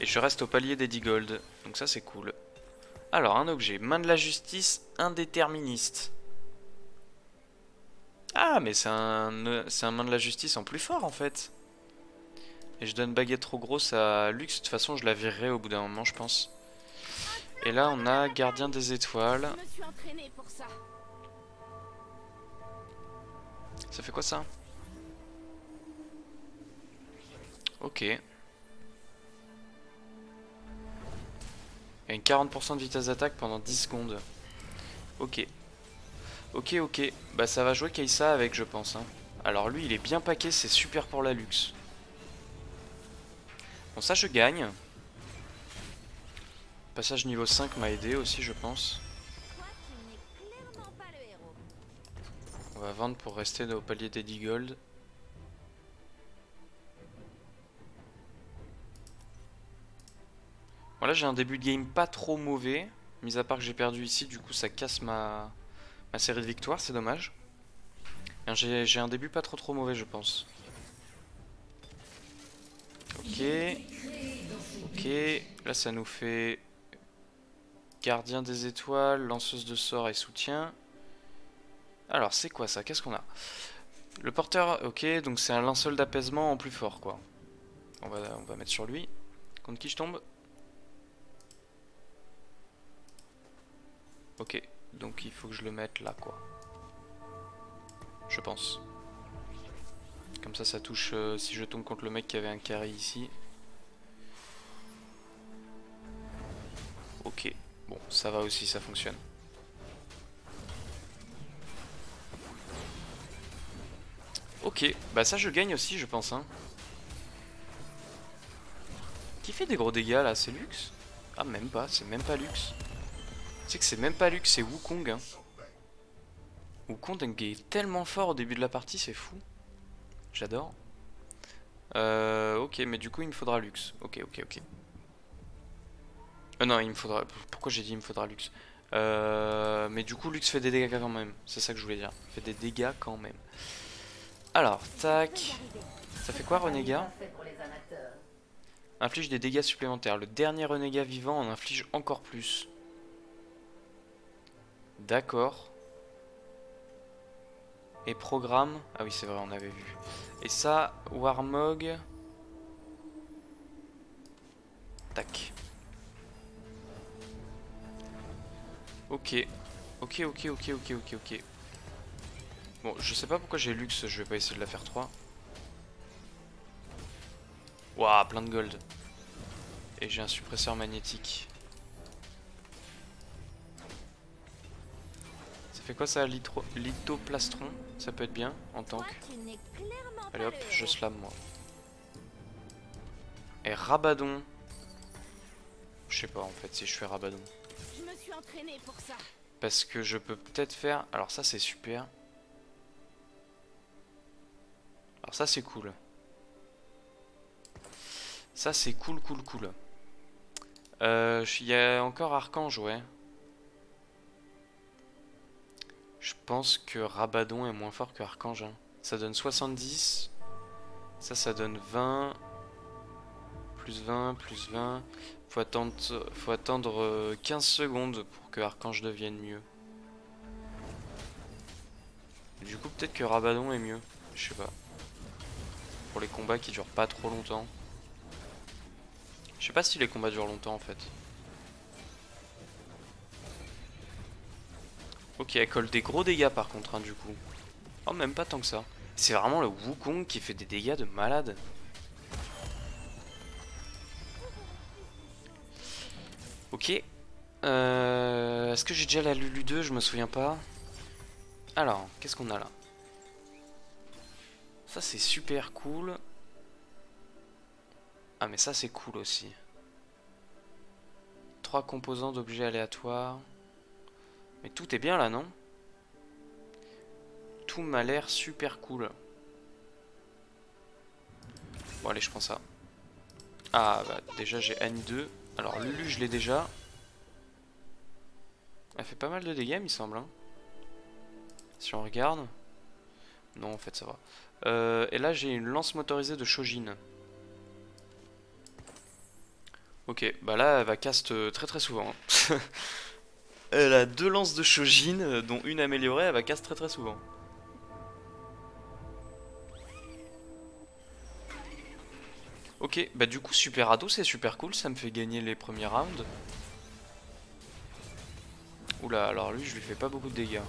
Et je reste au palier des 10 gold, donc ça c'est cool. Alors, un objet, main de la justice indéterministe. Ah, mais c'est un main de la justice en plus fort en fait. Et je donne baguette trop grosse à Lux, de toute façon je la virerai au bout d'un moment je pense. Et là on a gardien des étoiles. Ça fait quoi ça? Ok. Il y a une 40% de vitesse d'attaque pendant 10 secondes. Ok. Ok. Bah ça va jouer Kai'Sa avec je pense hein. Alors lui il est bien paqué, c'est super pour la Lux. Bon ça je gagne. Passage niveau 5 m'a aidé aussi je pense. On va vendre pour rester au palier des 10 gold. Bon là j'ai un début de game pas trop mauvais. Mis à part que j'ai perdu ici, du coup ça casse ma série de victoires, c'est dommage. J'ai un début pas trop mauvais je pense. Ok. Ok. Là, ça nous fait gardien des étoiles, lanceuse de sorts et soutien. Alors, c'est quoi ça? Qu'est-ce qu'on a? Le porteur, ok, donc c'est un linceul d'apaisement en plus fort, quoi. On va mettre sur lui. Contre qui je tombe? Ok, donc il faut que je le mette là, quoi. Je pense. Comme ça touche si je tombe contre le mec qui avait un carré ici. Ok, bon, ça va aussi, ça fonctionne. Ok, bah ça je gagne aussi, je pense, hein. Qui fait des gros dégâts là? C'est Lux? Ah, même pas, c'est même pas Lux. Tu sais que c'est même pas Lux, c'est Wukong, hein. Wukong est tellement fort au début de la partie, c'est fou. J'adore. Ok, mais du coup il me faudra Lux. Ok, ok, ok. Non, il me faudra... Pourquoi j'ai dit il me faudra Lux? Mais du coup Lux fait des dégâts quand même. C'est ça que je voulais dire. Fait des dégâts quand même. Alors, tac. Ça fait quoi, renégat? Inflige des dégâts supplémentaires. Le dernier renégat vivant en inflige encore plus. D'accord. Et programme. Ah oui, c'est vrai, on avait vu. Et ça, Warmog. Tac. Ok. Ok, ok, ok, ok, ok, ok. Bon, je sais pas pourquoi j'ai Lux, je vais pas essayer de la faire 3. Waouh, plein de gold. Et j'ai un suppresseur magnétique. Ça fait quoi ça, lithoplastron? Ça peut être bien en tank. Allez hop, je slam moi. Et Rabadon. Je sais pas en fait si je fais Rabadon. Je me suis entraîné pour ça. Parce que je peux peut-être faire... Alors ça c'est super. Alors ça c'est cool. Ça c'est cool, cool, cool. Il y a encore Archange, ouais. Je pense que Rabadon est moins fort que Archange. Hein. Ça donne 70. Ça donne 20. Plus 20, plus 20. Faut attendre 15 secondes pour que Archange devienne mieux. Du coup, peut-être que Rabadon est mieux. Je sais pas. Pour les combats qui durent pas trop longtemps. Je sais pas si les combats durent longtemps en fait. Ok, elle colle des gros dégâts par contre, hein, du coup. Oh, même pas tant que ça. C'est vraiment le Wukong qui fait des dégâts de malade. Ok. Est-ce que j'ai déjà la Lulu 2? Je me souviens pas. Alors, qu'est-ce qu'on a là? Ça c'est super cool. Ah mais ça c'est cool aussi. 3 composants d'objets aléatoires. Mais tout est bien là, non? Tout m'a l'air super cool. Bon allez, je prends ça. Ah bah déjà j'ai Annie 2. Alors Lulu je l'ai déjà. Elle fait pas mal de dégâts il me semble, hein. Si on regarde. Non en fait ça va. Et là j'ai une lance motorisée de Shojin. Ok, bah là elle va cast très très souvent. Hein. Elle a 2 lances de Shojin, dont une améliorée, elle va cast très très souvent. Ok, bah du coup Super Ado c'est super cool, ça me fait gagner les premiers rounds. Oula, alors lui je lui fais pas beaucoup de dégâts.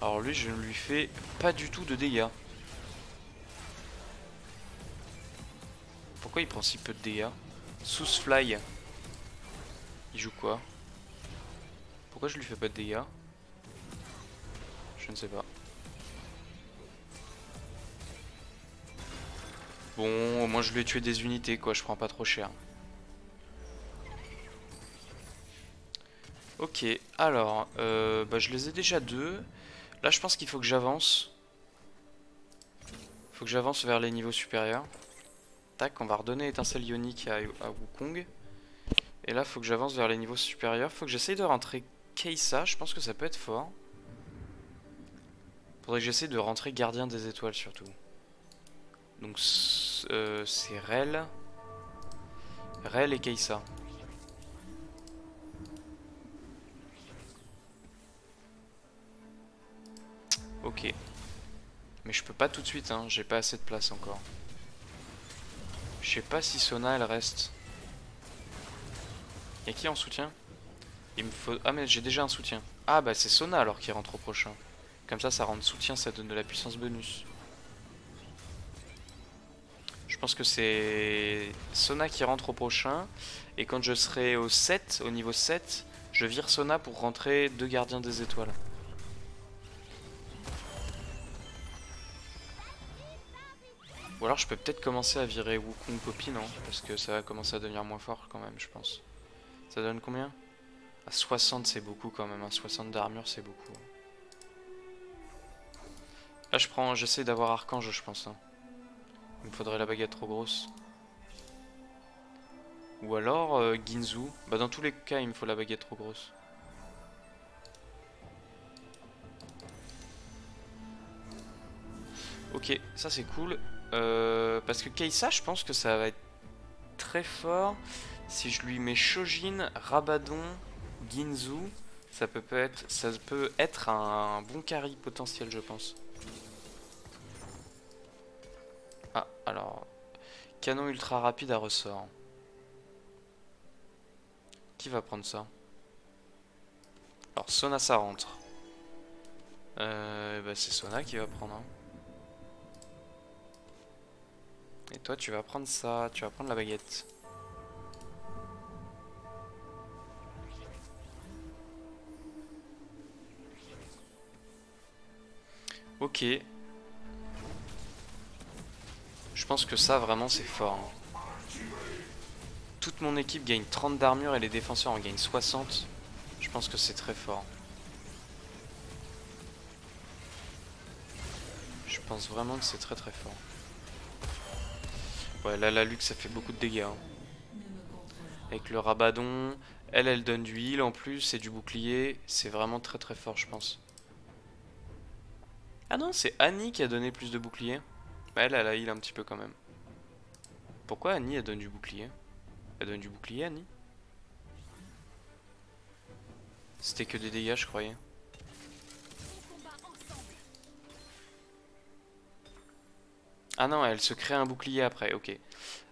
Alors lui je ne lui fais pas du tout de dégâts. Pourquoi il prend si peu de dégâts? Sousfly. Il joue quoi? Pourquoi je lui fais pas de dégâts? Je ne sais pas. Bon, au moins je lui ai tué des unités quoi, je prends pas trop cher. Ok, alors, bah je les ai déjà 2. Là je pense qu'il faut que j'avance. Faut que j'avance vers les niveaux supérieurs. Tac, on va redonner étincelle ionique à Wukong. Et là faut que j'avance vers les niveaux supérieurs. Faut que j'essaye de rentrer Keisa, je pense que ça peut être fort. Faudrait que j'essaie de rentrer gardien des étoiles surtout. Donc c'est Rel et Keissa. Ok. Mais je peux pas tout de suite, hein. J'ai pas assez de place encore. Je sais pas si Sona elle reste. Y'a qui en soutien? Il me faut... Ah mais j'ai déjà un soutien. Ah bah c'est Sona alors qui rentre au prochain. Comme ça rend soutien, ça donne de la puissance bonus. Je pense que c'est Sona qui rentre au prochain. Et quand je serai au 7, au niveau 7, je vire Sona pour rentrer 2 gardiens des étoiles. Ou alors je peux peut-être commencer à virer Wukong Poppy, non? Parce que ça va commencer à devenir moins fort quand même, je pense. Ça donne combien? À 60 c'est beaucoup quand même, hein. 60 d'armure c'est beaucoup. Là j'essaie d'avoir Archange je pense. Hein. Il me faudrait la baguette trop grosse. Ou alors Ginzu. Bah dans tous les cas il me faut la baguette trop grosse. Ok, ça c'est cool. Parce que Keissa je pense que ça va être très fort. Si je lui mets Shojin, Rabadon, Ginzu, ça peut être un bon carry potentiel je pense. Ah, alors... Canon ultra rapide à ressort. Qui va prendre ça? Alors Sona ça rentre. Bah c'est Sona qui va prendre. Hein. Et toi tu vas prendre ça, tu vas prendre la baguette. Ok. Je pense que ça vraiment c'est fort. Hein. Toute mon équipe gagne 30 d'armure et les défenseurs en gagnent 60. Je pense que c'est très fort. Je pense vraiment que c'est très très fort. Ouais là la Luxe ça fait beaucoup de dégâts. Hein. Avec le Rabadon, elle donne du heal en plus et du bouclier. C'est vraiment très très fort je pense. Ah non c'est Annie qui a donné plus de bouclier. Bah elle a heal un petit peu quand même. Pourquoi Annie elle donne du bouclier? Elle donne du bouclier Annie? C'était que des dégâts je croyais. Ah non elle se crée un bouclier après, ok.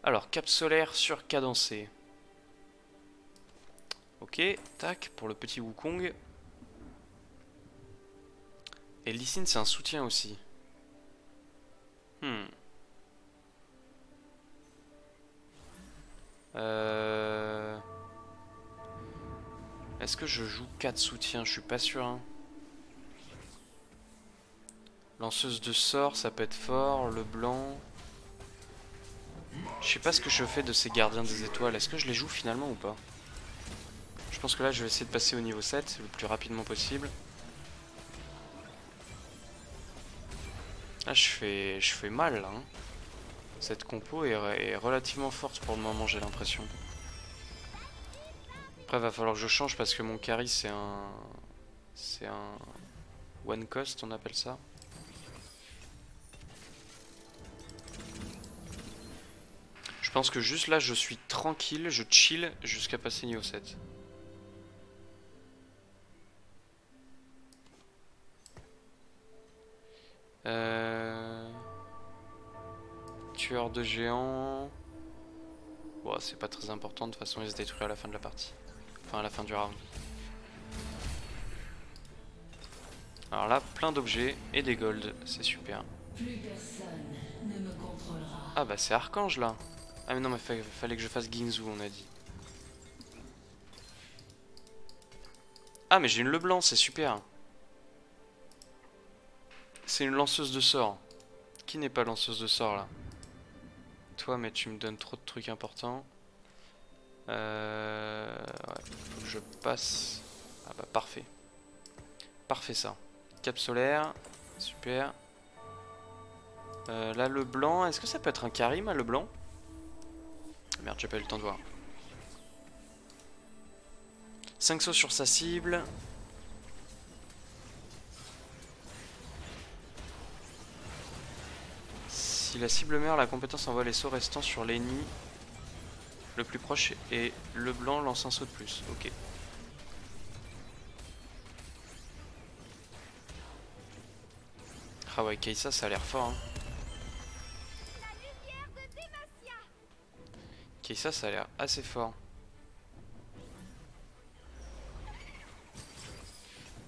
Alors cap solaire sur cadencé. Ok, tac, pour le petit Wukong. Et Lee Sin c'est un soutien aussi. Est-ce que je joue 4 soutiens? Je suis pas sûr. Hein. Lanceuse de sorts, ça peut être fort. Le blanc. Je sais pas ce que je fais de ces gardiens des étoiles. Est-ce que je les joue finalement ou pas? Je pense que là je vais essayer de passer au niveau 7 le plus rapidement possible. Ah je fais mal là. Hein. Cette compo est relativement forte pour le moment j'ai l'impression. Après va falloir que je change parce que mon carry c'est un one cost on appelle ça. Je pense que juste là je suis tranquille, je chill jusqu'à passer niveau 7. Tueur de géants. Bon, c'est pas très important, de toute façon il se détruit à la fin de la partie. Enfin à la fin du round. Alors là, plein d'objets et des golds, c'est super. Plus personne ne me contrôlera. Ah bah c'est Archange là. Ah mais non mais fallait que je fasse Ginzu on a dit. Ah mais j'ai une Leblanc, c'est super. C'est une lanceuse de sorts. Qui n'est pas lanceuse de sorts là? Toi mais tu me donnes trop de trucs importants. Ouais, faut que je passe. Ah bah parfait. Parfait ça. Cap solaire, super. Là le blanc, est-ce que ça peut être un Karim le blanc? Merde j'ai pas eu le temps de voir. 5 sauts sur sa cible. Si la cible meurt, la compétence envoie les sauts restants sur l'ennemi le plus proche et le blanc lance un saut de plus. Ok. Ah ouais, Kai'Sa ça a l'air fort. Hein. Kai'Sa ça a l'air assez fort.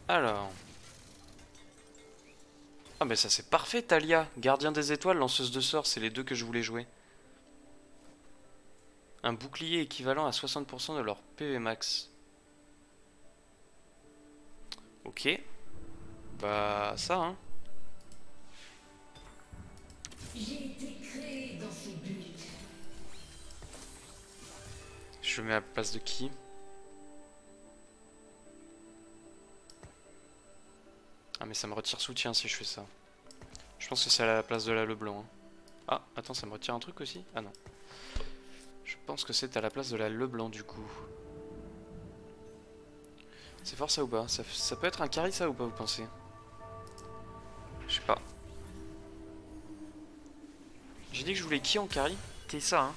Alors. Ah mais ça c'est parfait Talia. Gardien des étoiles, lanceuse de sorts, c'est les deux que je voulais jouer. Un bouclier équivalent à 60% de leur PV max. Ok. Bah ça hein. J'ai été créé dans ce but. Je me mets à la place de qui? Ah mais ça me retire soutien si je fais ça. Je pense que c'est à la place de la Leblanc. Hein. Ah, attends, ça me retire un truc aussi? Ah non. Je pense que c'est à la place de la Leblanc du coup. C'est fort ça ou pas? Ça peut être un carry ça ou pas vous pensez? Je sais pas. J'ai dit que je voulais qui en carry? T'es ça hein?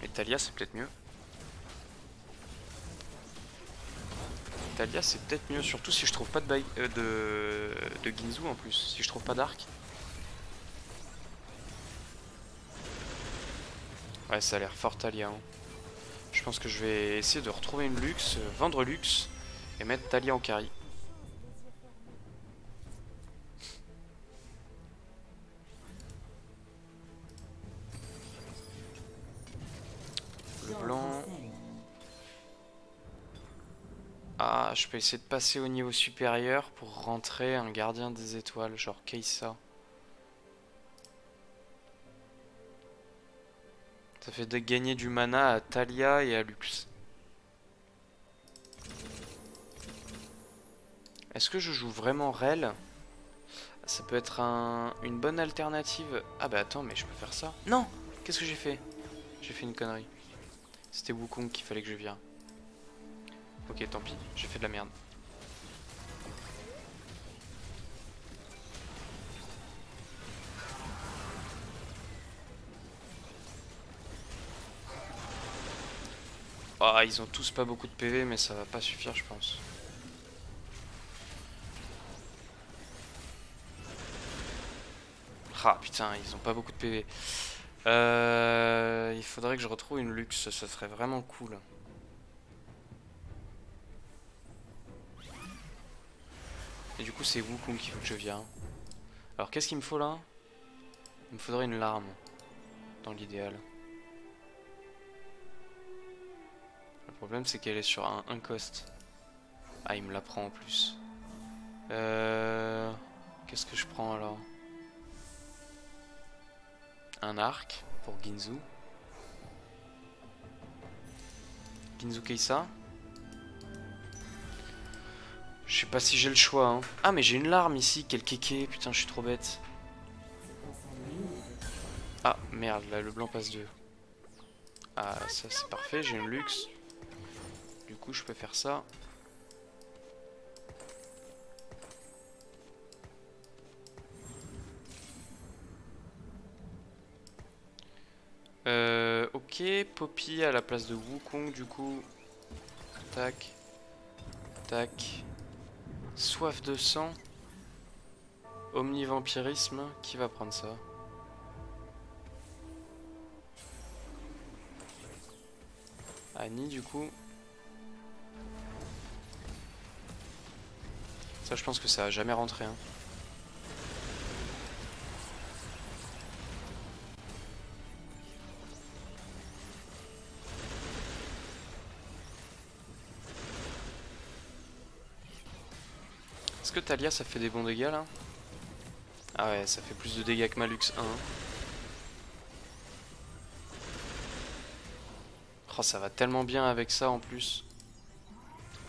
Et Talia c'est peut-être mieux. Talia c'est peut-être mieux, surtout si je trouve pas de Ginzu en plus, si je trouve pas d'arc. Ouais ça a l'air fort Talia. Hein. Je pense que je vais essayer de retrouver une luxe, vendre luxe et mettre Talia en carry. Le blanc. Ah, je peux essayer de passer au niveau supérieur pour rentrer un gardien des étoiles, genre Kai'Sa. Ça fait de gagner du mana à Talia et à Lux. Est-ce que je joue vraiment Rel? Ça peut être une bonne alternative. Ah bah attends, mais je peux faire ça. Non! Qu'est-ce que j'ai fait? J'ai fait une connerie. C'était Wukong qu'il fallait que je vire. Ok, tant pis, j'ai fait de la merde. Ah, ils ont tous pas beaucoup de PV, mais ça va pas suffire, je pense. Ah putain, ils ont pas beaucoup de PV. Il faudrait que je retrouve une luxe, ça serait vraiment cool. Et du coup, c'est Wukong qu'il faut que je vienne. Alors, qu'est-ce qu'il me faut là? Il me faudrait une larme, dans l'idéal. Le problème, c'est qu'elle est sur un cost. Ah, il me la prend en plus. Qu'est-ce que je prends alors? Un arc pour Ginzu. Ginzu Kai'Sa. Je sais pas si j'ai le choix. Hein. Ah, mais j'ai une larme ici. Quel kéké. Putain, je suis trop bête. Ah, merde. Là, le blanc passe 2. Ah, ça, c'est parfait. J'ai une luxe. Du coup, je peux faire ça. Ok, Poppy à la place de Wukong du coup. Tac. Tac. Soif de sang. Omnivampirisme. Qui va prendre ça? Annie du coup. Ça je pense que ça a jamais rentré. Hein. Est-ce que Talia ça fait des bons dégâts là? Ah ouais, ça fait plus de dégâts que Malux 1. Oh, ça va tellement bien avec ça en plus.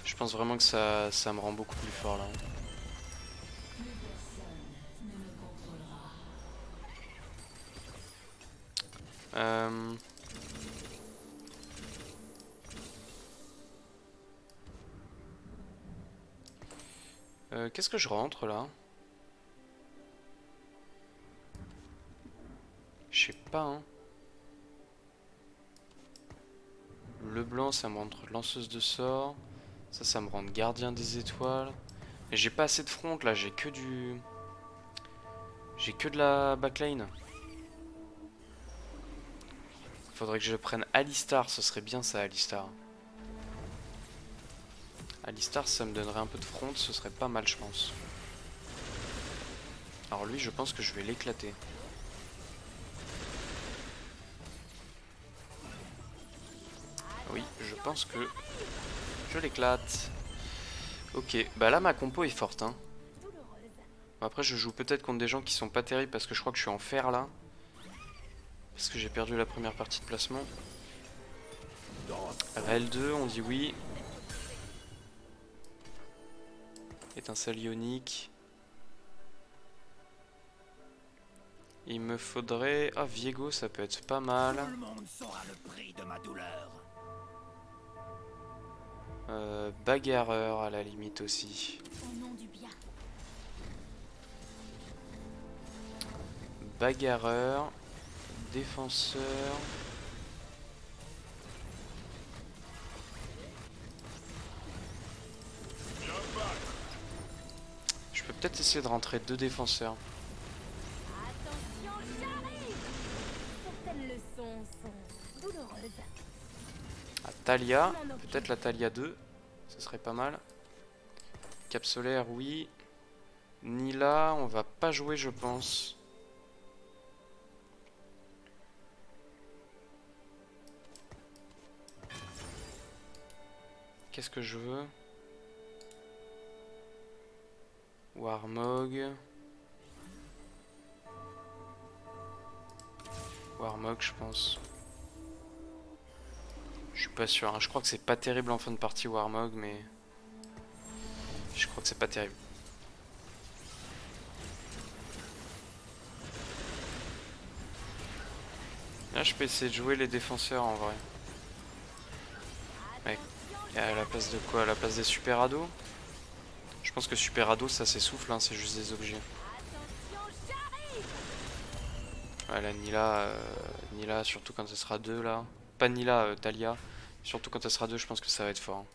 Je pense vraiment que ça me rend beaucoup plus fort là. Euh... Qu'est-ce que je rentre là? pas, hein. Le blanc, ça me rend lanceuse de sorts. Ça me rend gardien des étoiles. Mais j'ai pas assez de front là, j'ai que du... J'ai que de la backline. Faudrait que je prenne Alistar, ce serait bien ça, Alistar. Alistar, ça me donnerait un peu de front, ce serait pas mal, je pense. Alors lui, je pense que je vais l'éclater. Oui, je pense que je l'éclate. Ok, bah là ma compo est forte, hein. Après je joue peut-être contre des gens qui sont pas terribles parce que je crois que je suis en fer là. Parce que j'ai perdu la première partie de placement. Rel 2, on dit oui. Étincelle ionique. Il me faudrait... Ah, Viego, ça peut être pas mal. Tout le monde saura le prix de ma douleur. Bagarreur à la limite aussi. Au nom du bien. Bagarreur. Défenseur. Je peux peut-être essayer de rentrer 2 défenseurs. Attention, j'arrive. Certaines leçons sont douloureuses. Ah, Talia. Peut-être la Talia 2. Ce serait pas mal. Cap solaire, oui. Nila, on va pas jouer, je pense. Qu'est-ce que je veux? Warmog. Warmog, je pense. Je suis pas sûr, hein. Je crois que c'est pas terrible en fin de partie Warmog, mais... Je crois que c'est pas terrible. Là, je peux essayer de jouer les défenseurs en vrai. Ouais. Et à la place de quoi? À la place des super ados? Je pense que super ado ça s'essouffle, hein, c'est juste des objets. Voilà, Nila, Nila, surtout quand elle sera 2 là. Pas Nila, Talia. Surtout quand elle sera 2, je pense que ça va être fort.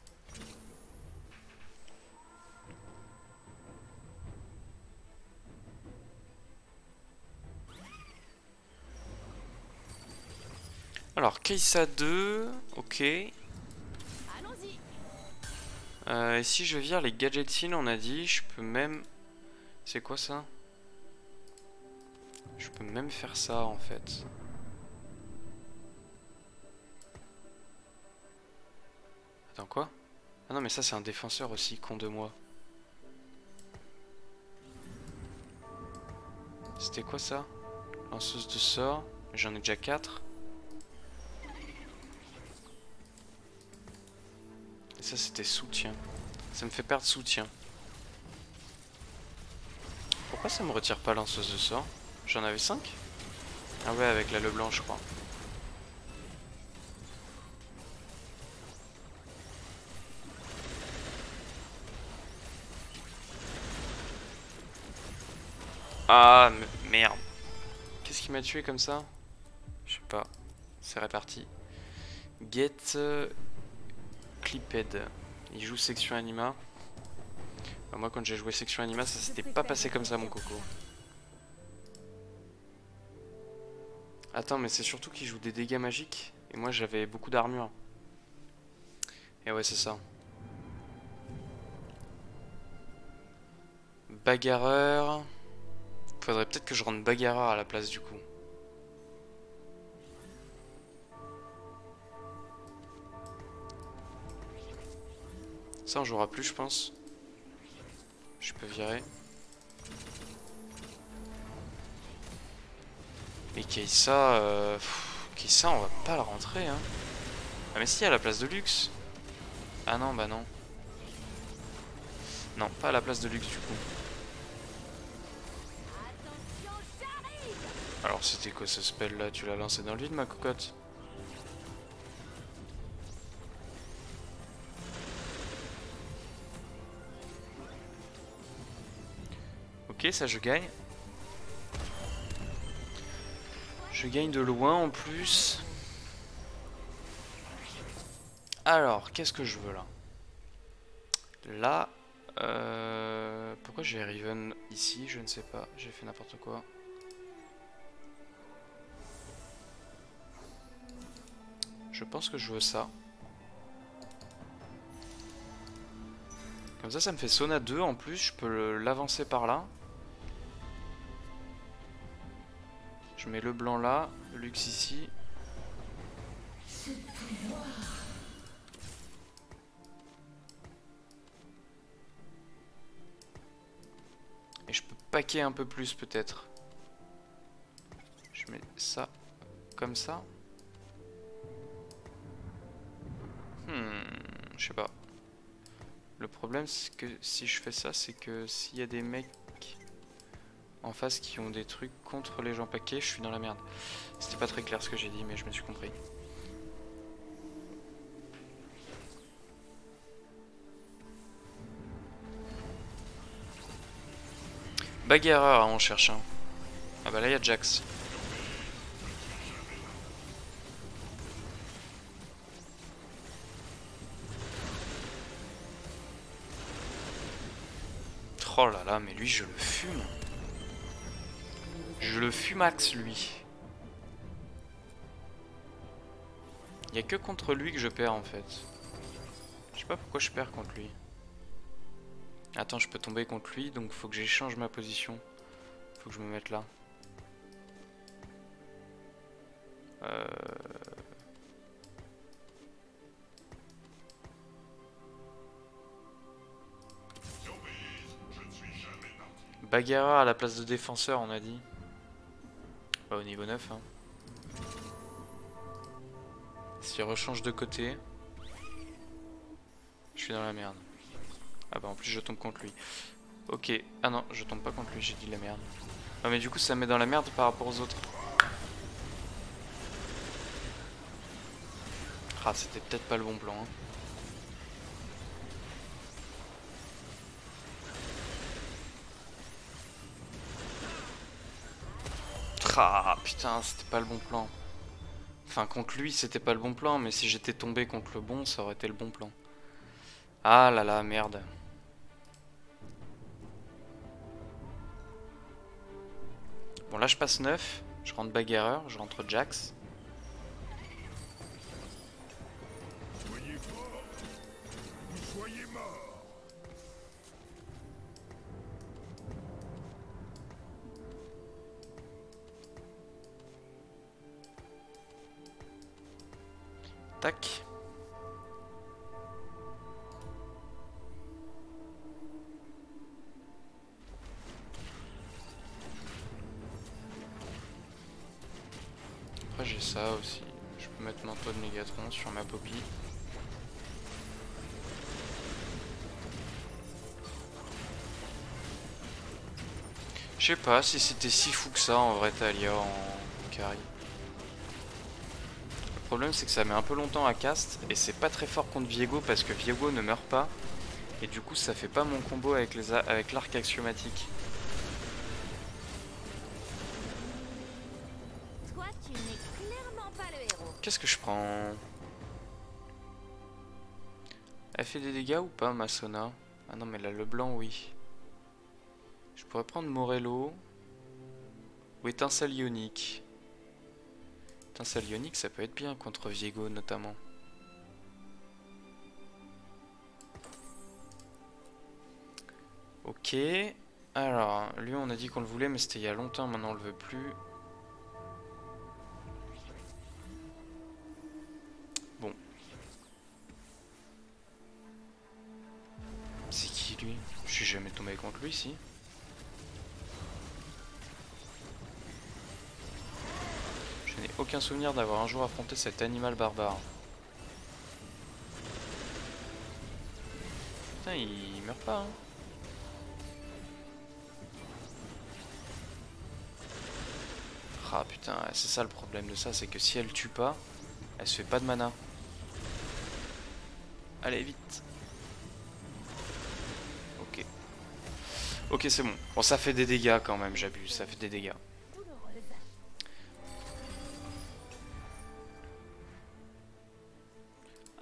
Alors, Keissa 2, ok. Allons-y. Et si je vire les gadgetines, on a dit, je peux même... C'est quoi ça? Je peux même faire ça en fait. Attends, quoi? Ah non, mais ça c'est un défenseur aussi, con de moi. C'était quoi ça? Lanceuse de sort. J'en ai déjà 4. Et ça c'était soutien. Ça me fait perdre soutien. Pourquoi ça me retire pas lanceuse de sort? J'en avais 5? Ah ouais, avec la Leblanc je crois. Ah merde. Qu'est-ce qui m'a tué comme ça? Je sais pas. C'est réparti. Get Clipped. Il joue section anima. Bah, moi quand j'ai joué section anima ça s'était pas passé comme ça mon coco. Attends mais c'est surtout qu'il joue des dégâts magiques. Et moi j'avais beaucoup d'armure. Et ouais c'est ça. Bagarreur. Faudrait peut-être que je rende bagarreur à la place du coup. Ça on jouera plus je pense. Je peux virer. Et Keissa, Keissa on va pas la rentrer hein. Ah mais si à la place de luxe. Ah non bah non. Non pas à la place de luxe du coup. Alors c'était quoi ce spell là? Tu l'as lancé dans le vide ma cocotte? Ok ça je gagne. Je gagne de loin en plus. Alors, qu'est-ce que je veux là? Là, pourquoi j'ai Riven ici? Je ne sais pas, j'ai fait n'importe quoi. Je pense que je veux ça. Comme ça me fait Sona 2 en plus, je peux l'avancer par là. Je mets le blanc là, le luxe ici. Et je peux paquer un peu plus peut-être. Je mets ça comme ça. Je sais pas. Le problème c'est que si je fais ça, c'est que s'il y a des mecs en face qui ont des trucs contre les gens paquets, je suis dans la merde. C'était pas très clair ce que j'ai dit, mais je me suis compris. Bagarreur, on cherche un. Ah bah là il y a Jax. Oh là là, mais lui je le fume. Je le fumax lui. Il y a que contre lui que je perds en fait. Je sais pas pourquoi je perds contre lui. Attends, je peux tomber contre lui, donc faut que j'échange ma position. Faut que je me mette là. Bagarreur à la place de défenseur, on a dit. Bah, au niveau 9. Hein. S'il rechange de côté, je suis dans la merde. Ah bah en plus je tombe contre lui. Ok, ah non, je tombe pas contre lui, j'ai dit la merde. Ah mais du coup ça me met dans la merde par rapport aux autres. Ah c'était peut-être pas le bon plan. Hein. Ah putain, c'était pas le bon plan. Enfin contre lui c'était pas le bon plan, mais si j'étais tombé contre le bon, ça aurait été le bon plan. Ah là là, merde. Bon là je passe 9, je rentre bagarreur, je rentre Jax. Soyez forts, vous soyez morts. Tac. Après j'ai ça aussi. Je peux mettre manteau de Mégatron sur ma Poppy. Je sais pas si c'était si fou que ça en vrai Talia en carry. Le problème c'est que ça met un peu longtemps à cast et c'est pas très fort contre Viego parce que Viego ne meurt pas. Et du coup ça fait pas mon combo avec l'arc axiomatique. Toi, tu n'es clairement pas le héros. Qu'est-ce que je prends? Elle fait des dégâts ou pas ma Sona? Ah non mais là le blanc oui. Je pourrais prendre Morello ou étincelle ionique. Étincelle ionique ça peut être bien contre Viego notamment. Ok. Alors lui on a dit qu'on le voulait mais c'était il y a longtemps, maintenant on le veut plus. Bon. C'est qui lui? Je suis jamais tombé contre lui si. Je n'ai aucun souvenir d'avoir un jour affronté cet animal barbare. Putain, il meurt pas, hein. Ah putain, c'est ça le problème de ça, c'est que si elle tue pas, elle se fait pas de mana. Allez, vite. Ok. Ok, c'est bon. Bon, ça fait des dégâts quand même, j'abuse, ça fait des dégâts. Douloureuse.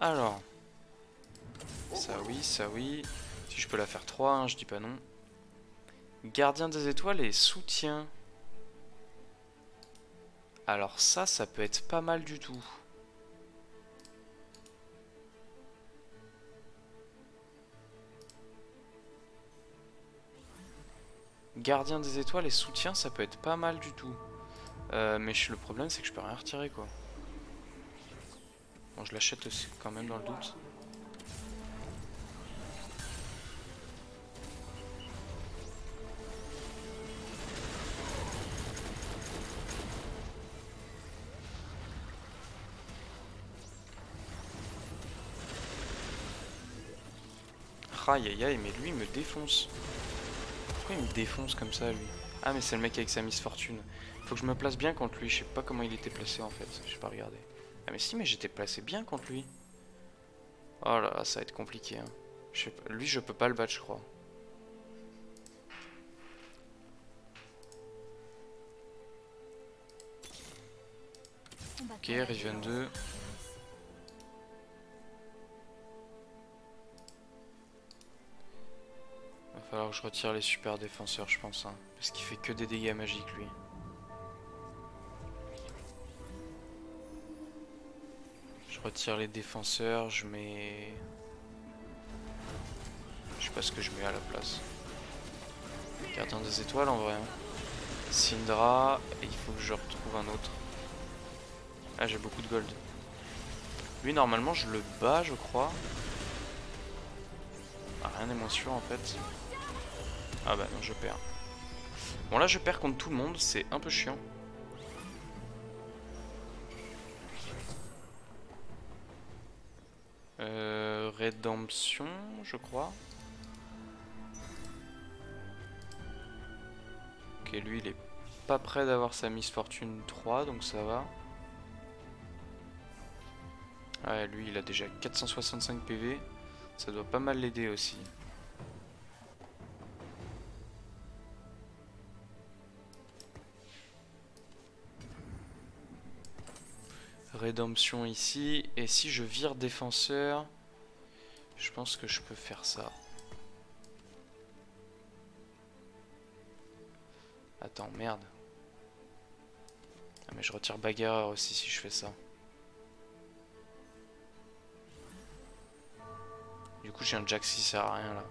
Alors, ça oui. Si je peux la faire 3, hein, je dis pas non. Gardien des étoiles et soutien. Alors ça peut être pas mal du tout. Gardien des étoiles et soutien, ça peut être pas mal du tout. Mais le problème, c'est que je peux rien retirer, quoi. Bon, je l'achète aussi, quand même, dans le doute. Aïe aïe aïe, mais lui il me défonce. Pourquoi il me défonce comme ça, lui? Ah, mais c'est le mec avec sa Miss Fortune. Faut que je me place bien contre lui. Je sais pas comment il était placé en fait. J'ai pas regardé. Ah, mais si, mais j'étais placé bien contre lui. Oh là là, ça va être compliqué. Hein. Je sais pas. Lui, je peux pas le battre, je crois. Ok, Riven 2. Va falloir que je retire les super défenseurs, je pense. Hein, parce qu'il fait que des dégâts magiques, lui. Je retire les défenseurs, je mets... Je sais pas ce que je mets à la place. Gardien des étoiles en vrai. Syndra, et il faut que je retrouve un autre. Ah, j'ai beaucoup de gold. Lui, normalement, je le bats, je crois. Ah, rien n'est moins sûr en fait. Ah bah non, je perds. Bon, là, je perds contre tout le monde, c'est un peu chiant. Rédemption, je crois. Ok, lui, il est pas prêt d'avoir sa Miss Fortune 3, donc ça va. Ouais, lui, il a déjà 465 PV. Ça doit pas mal l'aider aussi. Rédemption ici. Et si je vire défenseur, je pense que je peux faire ça. Attends, merde. Ah, mais je retire bagarreur aussi si je fais ça. Du coup, j'ai un Jax qui sert à rien là.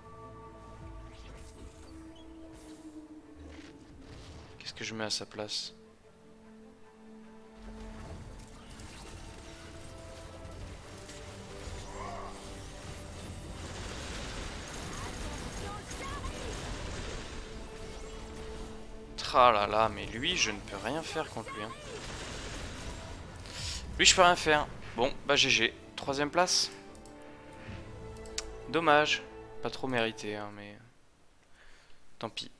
Qu'est-ce que je mets à sa place? Ah là là, mais lui, je ne peux rien faire contre lui. Hein. Lui, je peux rien faire. Bon, bah GG. 3ème place. Dommage. Pas trop mérité, hein, mais... Tant pis.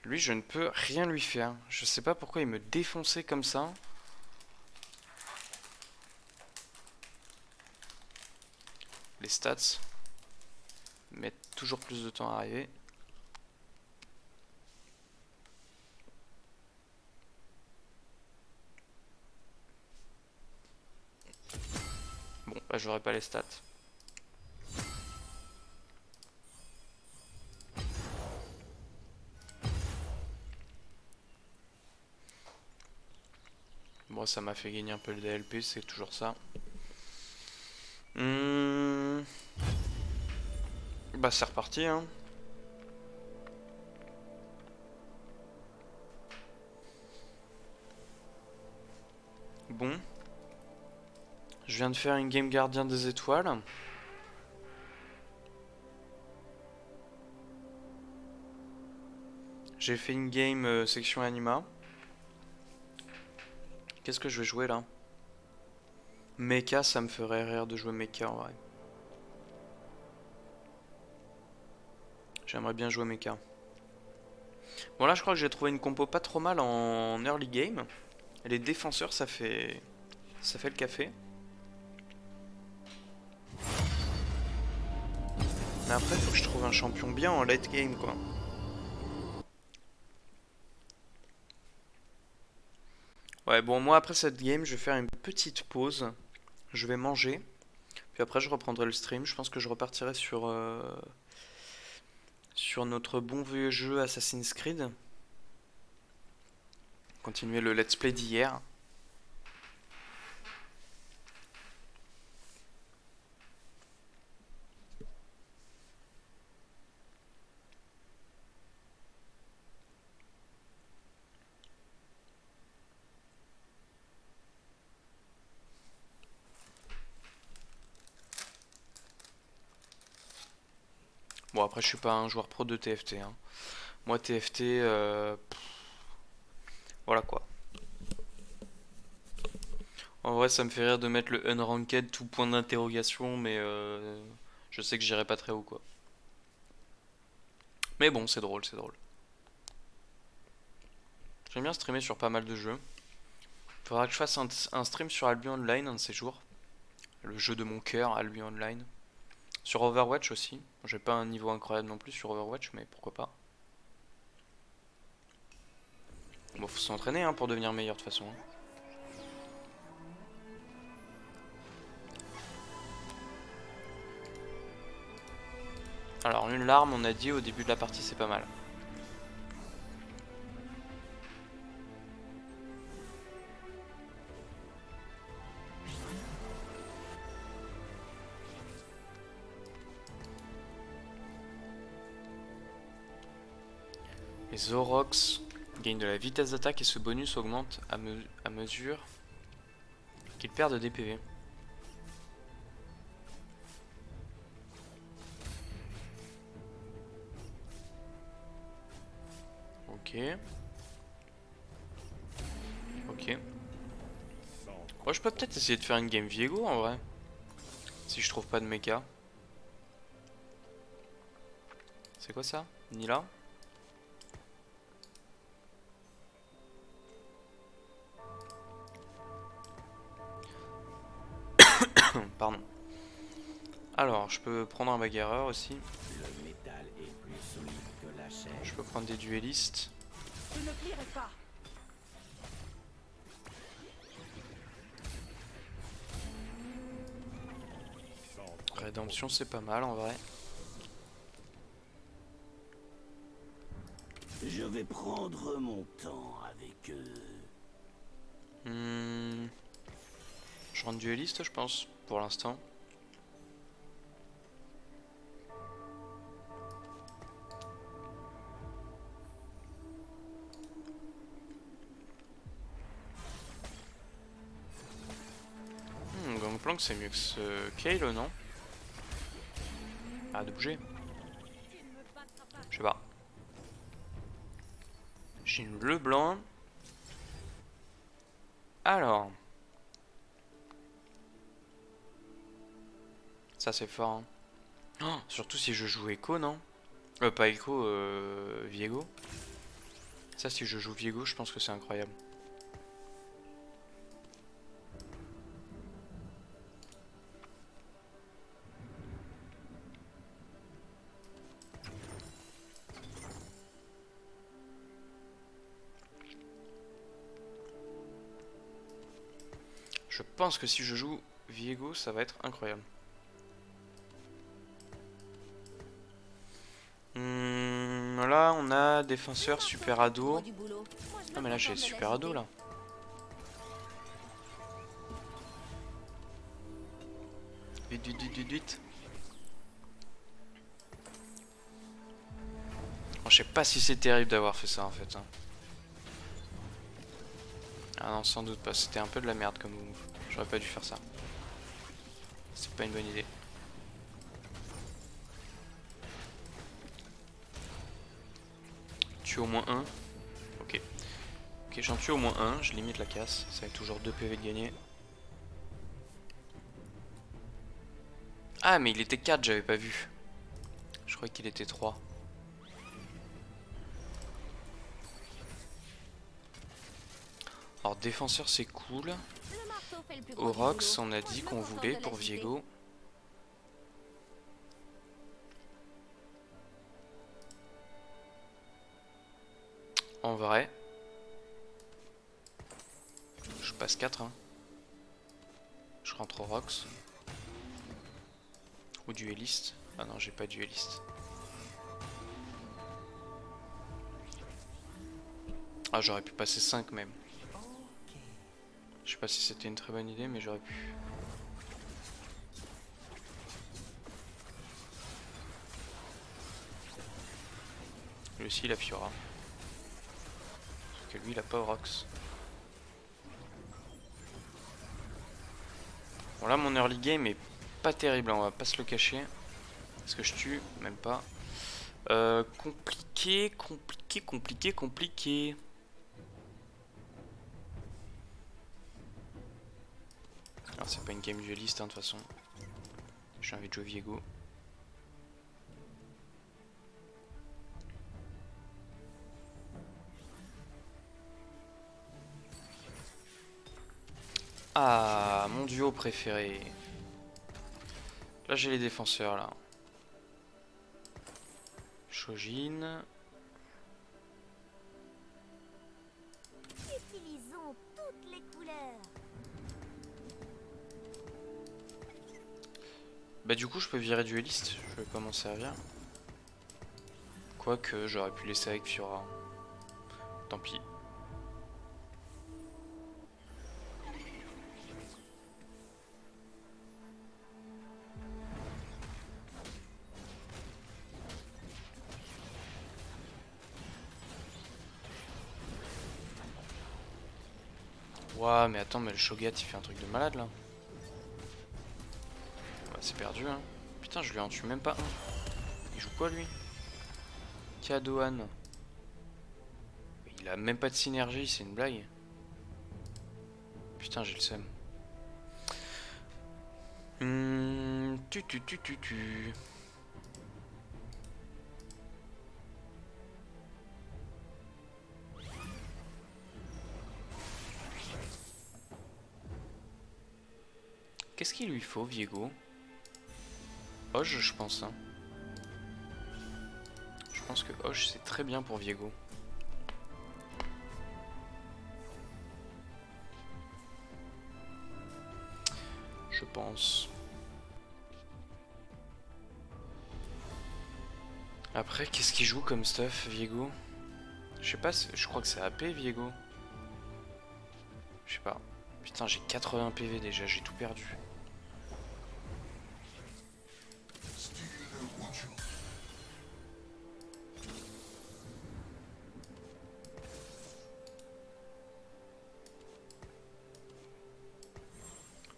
Lui, je ne peux rien lui faire. Je sais pas pourquoi il me défonçait comme ça. Les stats mettent toujours plus de temps à arriver. Bon, bah j'aurai pas les stats. Bon, ça m'a fait gagner un peu le DLP, c'est toujours ça. Bah c'est reparti, hein. Bon. Je viens de faire une game gardien des étoiles. J'ai fait une game section anima. Qu'est-ce que je vais jouer là? Mecha, ça me ferait rire de jouer Mecha en vrai. J'aimerais bien jouer Mecha. Bon là je crois que j'ai trouvé une compo pas trop mal en early game. Les défenseurs ça fait le café. Mais après il faut que je trouve un champion bien en late game quoi. Ouais, bon, moi après cette game, je vais faire une petite pause. Je vais manger. Puis après, je reprendrai le stream. Je pense que je repartirai sur notre bon vieux jeu Assassin's Creed. Continuer le let's play d'hier. Bon, après, je suis pas un joueur pro de TFT, hein. Moi, TFT, voilà quoi. En vrai, ça me fait rire de mettre le unranked tout point d'interrogation, mais je sais que j'irai pas très haut, quoi. Mais bon, c'est drôle, c'est drôle. J'aime bien streamer sur pas mal de jeux. Faudra que je fasse un stream sur Albion Online un de ces jours. Le jeu de mon cœur, Albion Online. Sur Overwatch aussi. J'ai pas un niveau incroyable non plus sur Overwatch, mais pourquoi pas. Bon, faut s'entraîner hein, pour devenir meilleur de toute façon, hein. Alors, une larme, on a dit au début de la partie, c'est pas mal. Les Zorox gagnent de la vitesse d'attaque et ce bonus augmente à mesure qu'ils perdent des PV. Ok. Ok. Moi, je peux peut-être essayer de faire une game Viego en vrai. Si je trouve pas de mecha. C'est quoi ça? Nila? Pardon. Alors, je peux prendre un bagarreur aussi. Le métal est plus solide que la chair. Je peux prendre des duellistes. Je ne plierai pas. Rédemption, c'est pas mal en vrai. Je vais prendre mon temps avec eux. Je rentre dueliste, je pense, pour l'instant. Gangplank, c'est mieux que ce Kale, non? Ah, de bouger. Je sais pas. J'ai une bleu blanc. Alors. Ça c'est fort, hein. Oh, surtout si je joue Echo, non? Pas Echo, Viego. Ça si je joue Viego, je pense que c'est incroyable. Je pense que si je joue Viego, ça va être incroyable. Là, on a défenseur, super ado. Ah, mais là, j'ai super ado là. Vite, vite, vite, vite, vite. Bon, je sais pas si c'est terrible d'avoir fait ça en fait, hein. Ah non, sans doute pas. C'était un peu de la merde comme move. J'aurais pas dû faire ça. C'est pas une bonne idée. Tue au moins un. Ok. Ok, j'en tue au moins un. Je limite la casse. Ça va être toujours 2 PV de gagner. Ah, mais il était 4, j'avais pas vu. Je croyais qu'il était 3. Alors, défenseur, c'est cool. Orox, on a dit qu'on voulait pour Viego. En vrai. passe 4 hein. Je rentre au Rox. Ou dueliste. Ah non, j'ai pas dueliste. Ah, j'aurais pu passer 5 même. Je sais pas si c'était une très bonne idée, mais j'aurais pu. Lui aussi, il a Fiora. Sauf que lui, il a pas Rox. Bon, là, mon early game est pas terrible, hein, on va pas se le cacher. Est-ce que je tue? Même pas. Compliqué, compliqué, compliqué, compliqué. Alors, c'est pas une game dueliste, hein, de toute façon. J'ai envie de jouer Viego. Ah, mon duo préféré. Là, j'ai les défenseurs, là. Shojin. Utilisons toutes les couleurs. Bah du coup je peux virer dueliste, je vais pas m'en servir. Quoique j'aurais pu laisser avec Fiora. Tant pis. Ouah mais attends, mais le Shogat il fait un truc de malade là. Bah, c'est perdu hein. Putain, je lui en tue même pas un. Il joue quoi lui? Kadohan. Il a même pas de synergie, c'est une blague. Putain, j'ai le seum. Tu. Qu'est-ce qu'il lui faut, Viego? Hoche, je pense. Hein. Je pense que Hoche, c'est très bien pour Viego. Je pense. Après, qu'est-ce qu'il joue comme stuff, Viego? Je sais pas, je crois que c'est AP, Viego. Je sais pas. Putain, j'ai 80 PV déjà, j'ai tout perdu.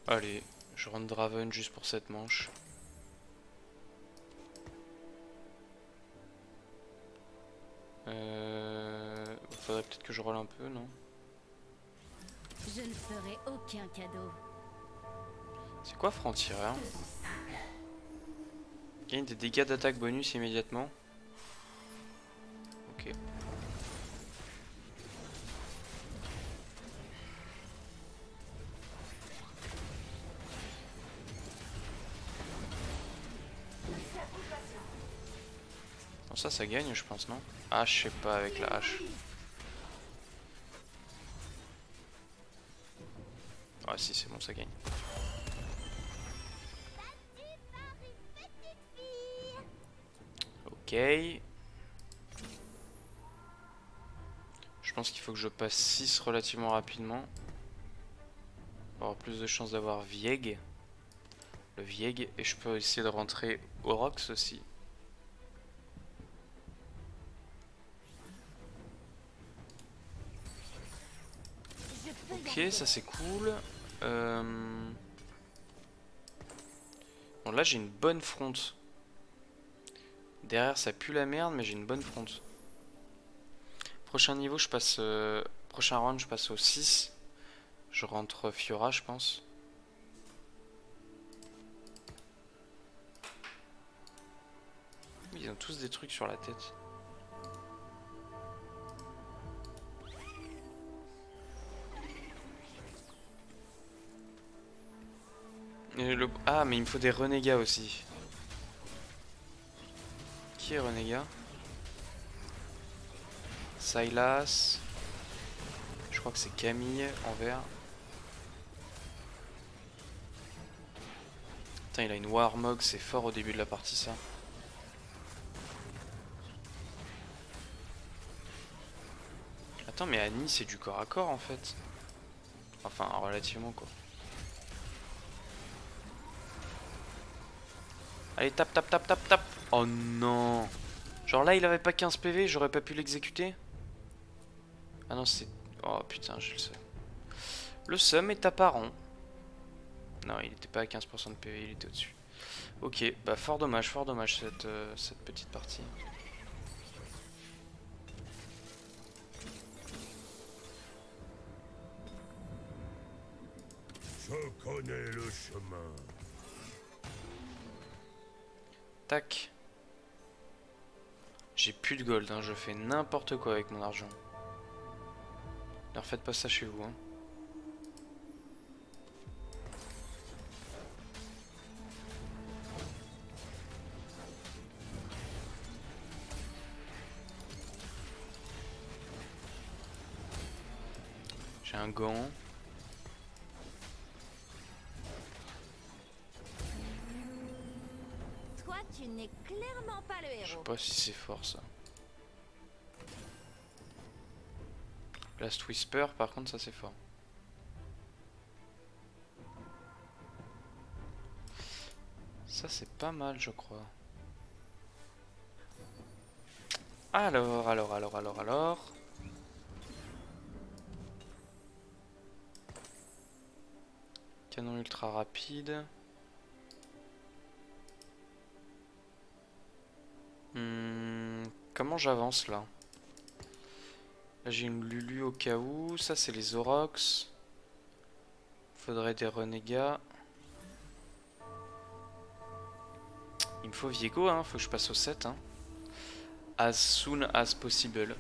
Allez, je rentre Draven juste pour cette manche. Faudrait peut-être que je roule un peu, non? Je ne ferai aucun cadeau. C'est quoi franc-tireur? Gagne des dégâts d'attaque bonus immédiatement. Ok. Bon, ça gagne, je pense, non? Ah, je sais pas, avec la hache. Ah, si, c'est bon, ça gagne. Ok. Je pense qu'il faut que je passe 6 relativement rapidement. Pour avoir plus de chances d'avoir Vieg. Le Vieg. Et je peux essayer de rentrer au Rox aussi. Ok, ça c'est cool. Bon, là j'ai une bonne fronte. Derrière ça pue la merde, mais j'ai une bonne fronte. Prochain niveau, je passe. Prochain round, je passe au 6. Je rentre Fiora, je pense. Ils ont tous des trucs sur la tête. Ah, mais il me faut des renégats aussi. Qui est renégat? Sylas. Je crois que c'est Camille en vert. Putain, il a une Warmog, c'est fort au début de la partie ça. Attends, mais Annie c'est du corps à corps en fait. Enfin, relativement quoi. Allez, tape, tape, tape, tape, tape. Oh non. Genre là, il avait pas 15 PV, j'aurais pas pu l'exécuter. Ah non, c'est... Oh putain, j'ai le seum. Le seum est apparent. Non, il était pas à 15% de PV, il était au-dessus. Ok, bah fort dommage cette petite partie. Je connais le chemin. Tac. J'ai plus de gold, hein, je fais n'importe quoi avec mon argent. Ne refaites pas ça chez vous, hein. J'ai un gant. Toi, tu n'es clairement pas le Je sais héros. pas si c'est fort ça. Last Whisper, par contre, ça c'est fort. Ça c'est pas mal, je crois. Alors. Canon ultra rapide. Comment j'avance là? Là j'ai une Lulu au cas où. Ça c'est les Orox. Faudrait des renégats. Il me faut Viego, hein. Faut que je passe au 7. Hein. As soon as possible.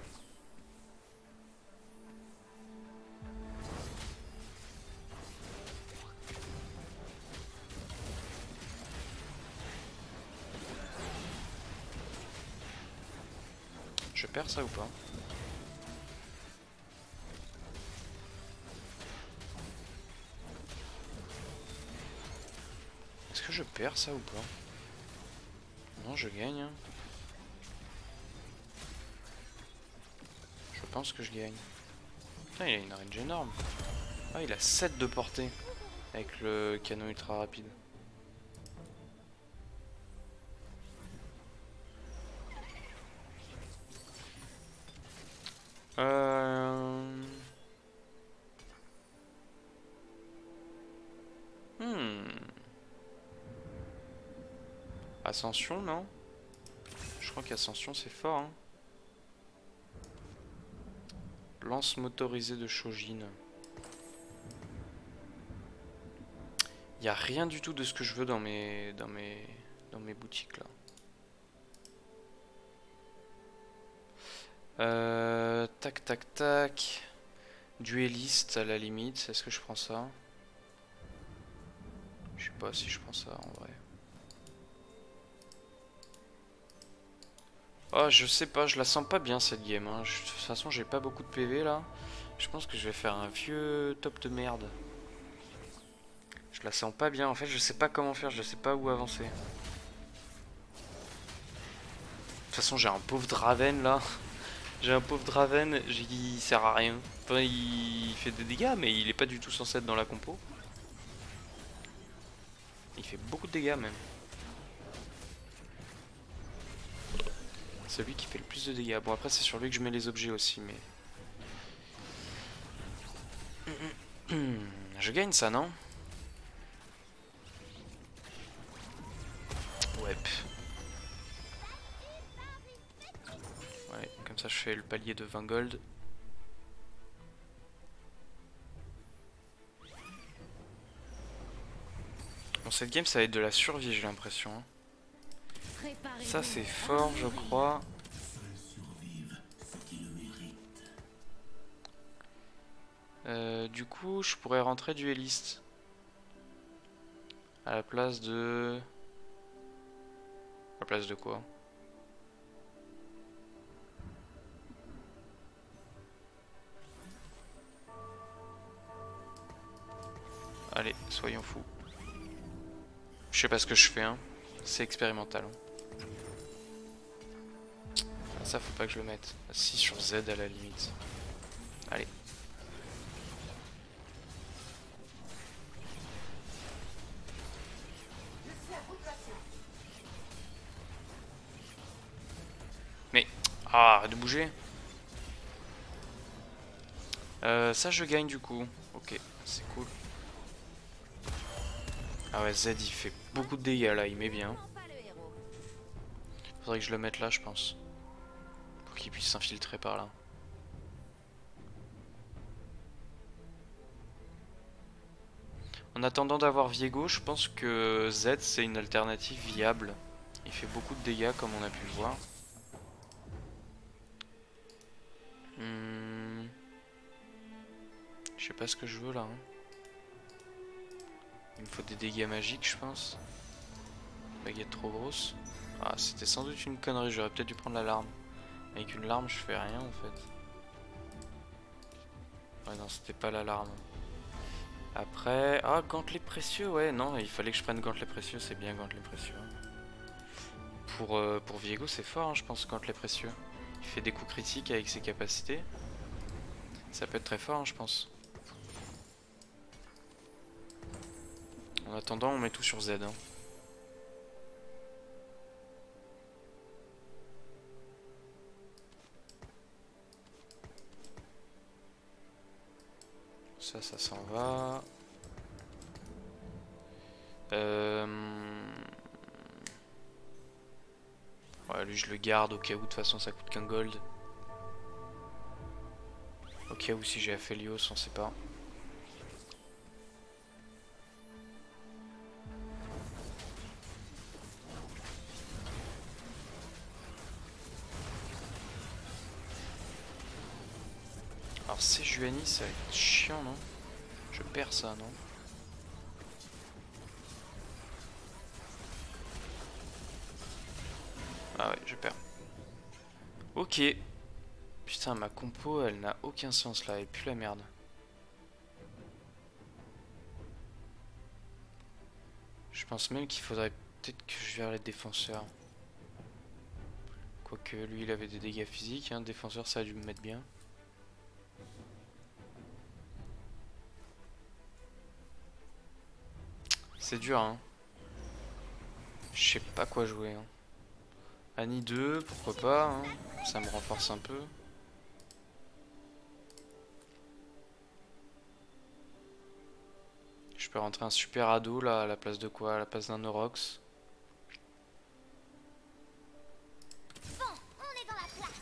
Je perds ça ou pas? Est-ce que je perds ça ou pas? Non, je gagne. Hein. Je pense que je gagne. Putain, il a une range énorme. Ah, il a 7 de portée avec le canon ultra rapide. Ascension, non? Je crois qu'Ascension c'est fort. Hein. Lance motorisée de Shojin. Il n'y a rien du tout de ce que je veux dans mes boutiques là. Tac tac tac. Dueliste à la limite. Est-ce que je prends ça? Je sais pas si je prends ça en vrai. Oh, je sais pas, je la sens pas bien cette game. Hein. De toute façon, j'ai pas beaucoup de PV là. Je pense que je vais faire un vieux top de merde. Je la sens pas bien. En fait, je sais pas comment faire, je sais pas où avancer. De toute façon, j'ai un pauvre Draven là. J'ai un pauvre Draven, il sert à rien. Enfin, il fait des dégâts, mais il est pas du tout censé être dans la compo. Il fait beaucoup de dégâts même. C'est lui qui fait le plus de dégâts. Bon, après, c'est sur lui que je mets les objets aussi, mais... Je gagne ça, non? Ouais. Ouais, comme ça je fais le palier de 20 gold. Bon, cette game ça va être de la survie, j'ai l'impression. Hein. Ça c'est fort, je crois. Du coup, je pourrais rentrer dueliste. À la place de... À la place de quoi? Allez, soyons fous. Je sais pas ce que je fais, hein. C'est expérimental. Hein. Ah, ça, faut pas que je le mette. Si, sur Z à la limite. Allez. Mais... Ah, arrête de bouger. Ça, je gagne du coup. Ok, c'est cool. Ah ouais, Z, il fait beaucoup de dégâts là, il met bien. Vraiment pas le héros. Faudrait que je le mette là, je pense. Pour qu'il puisse s'infiltrer par là. En attendant d'avoir Viego, je pense que Z c'est une alternative viable. Il fait beaucoup de dégâts comme on a pu le voir. Je sais pas ce que je veux là. Hein. Il me faut des dégâts magiques, je pense. Baguette trop grosse. Ah, c'était sans doute une connerie, j'aurais peut-être dû prendre la larme. Avec une larme, je fais rien en fait. Ouais, non, c'était pas la larme. Après... Ah, gantelet précieux, ouais, non, il fallait que je prenne gantelet précieux, c'est bien gantelet précieux. Pour Viego, c'est fort, hein, je pense, gantelet précieux. Il fait des coups critiques avec ses capacités. Ça peut être très fort, hein, je pense. En attendant, on met tout sur Z. Hein. Ça s'en va. Ouais, lui je le garde au cas où, de toute façon ça coûte qu'un gold. Au cas où si j'ai Aphelios, on sait pas. Alors c'est Juani, ça va être chiant, non? Je perds ça, non? Ah ouais, je perds. Ok. Putain, ma compo, elle n'a aucun sens là, et plus la merde. Je pense même qu'il faudrait peut-être que je vire les défenseurs. Quoique lui, il avait des dégâts physiques, hein. Défenseur, ça a dû me mettre bien. C'est dur, hein. Je sais pas quoi jouer. Hein. Annie 2, pourquoi pas. Hein. Ça me renforce un peu. Je peux rentrer un super ado là à la place de quoi? À la place d'un Orox. Bon, on est dans la place.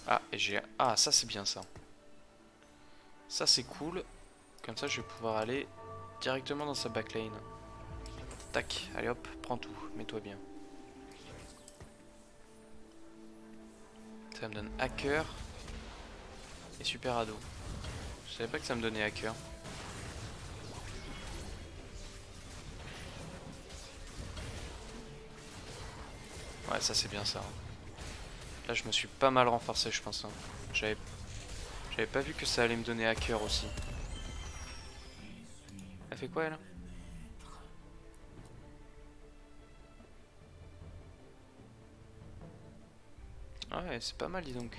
Ah, et j'ai... Ah, ça c'est bien ça. Ça c'est cool. Comme ça je vais pouvoir aller directement dans sa backlane. Tac, allez hop, prends tout, mets-toi bien. Ça me donne hacker et super ado. Je savais pas que ça me donnait hacker. Ouais, ça c'est bien ça. Là je me suis pas mal renforcé, je pense. Hein. J'avais pas vu que ça allait me donner hacker aussi. Elle fait quoi elle? Ah ouais, c'est pas mal, dis donc.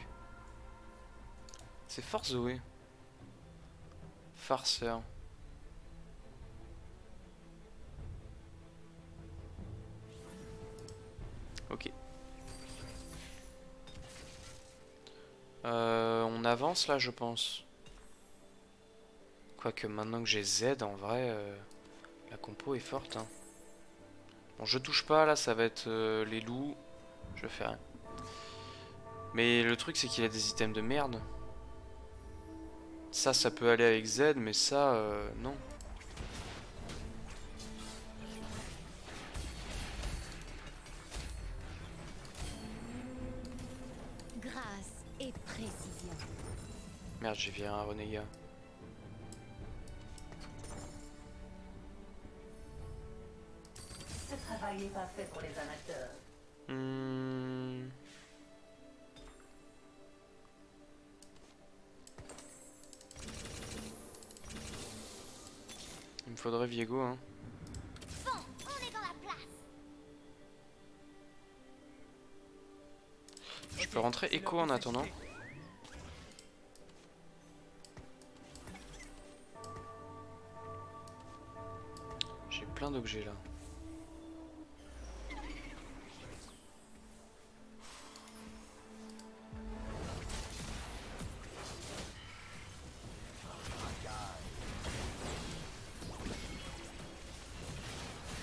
C'est fort Zoé. Farceur. Ok. On avance là, je pense. Quoique maintenant que j'ai Z, en vrai, la compo est forte. Hein. Bon, je touche pas là, ça va être les loups. Je fais rien. Mais le truc, c'est qu'il a des items de merde. Ça peut aller avec Z, mais ça, non. Grâce et précision. Merde, j'ai viré un renégat. Ce travail n'est pas fait pour les amateurs. Il me faudrait Viego, hein. Je peux rentrer écho en attendant. J'ai plein d'objets là.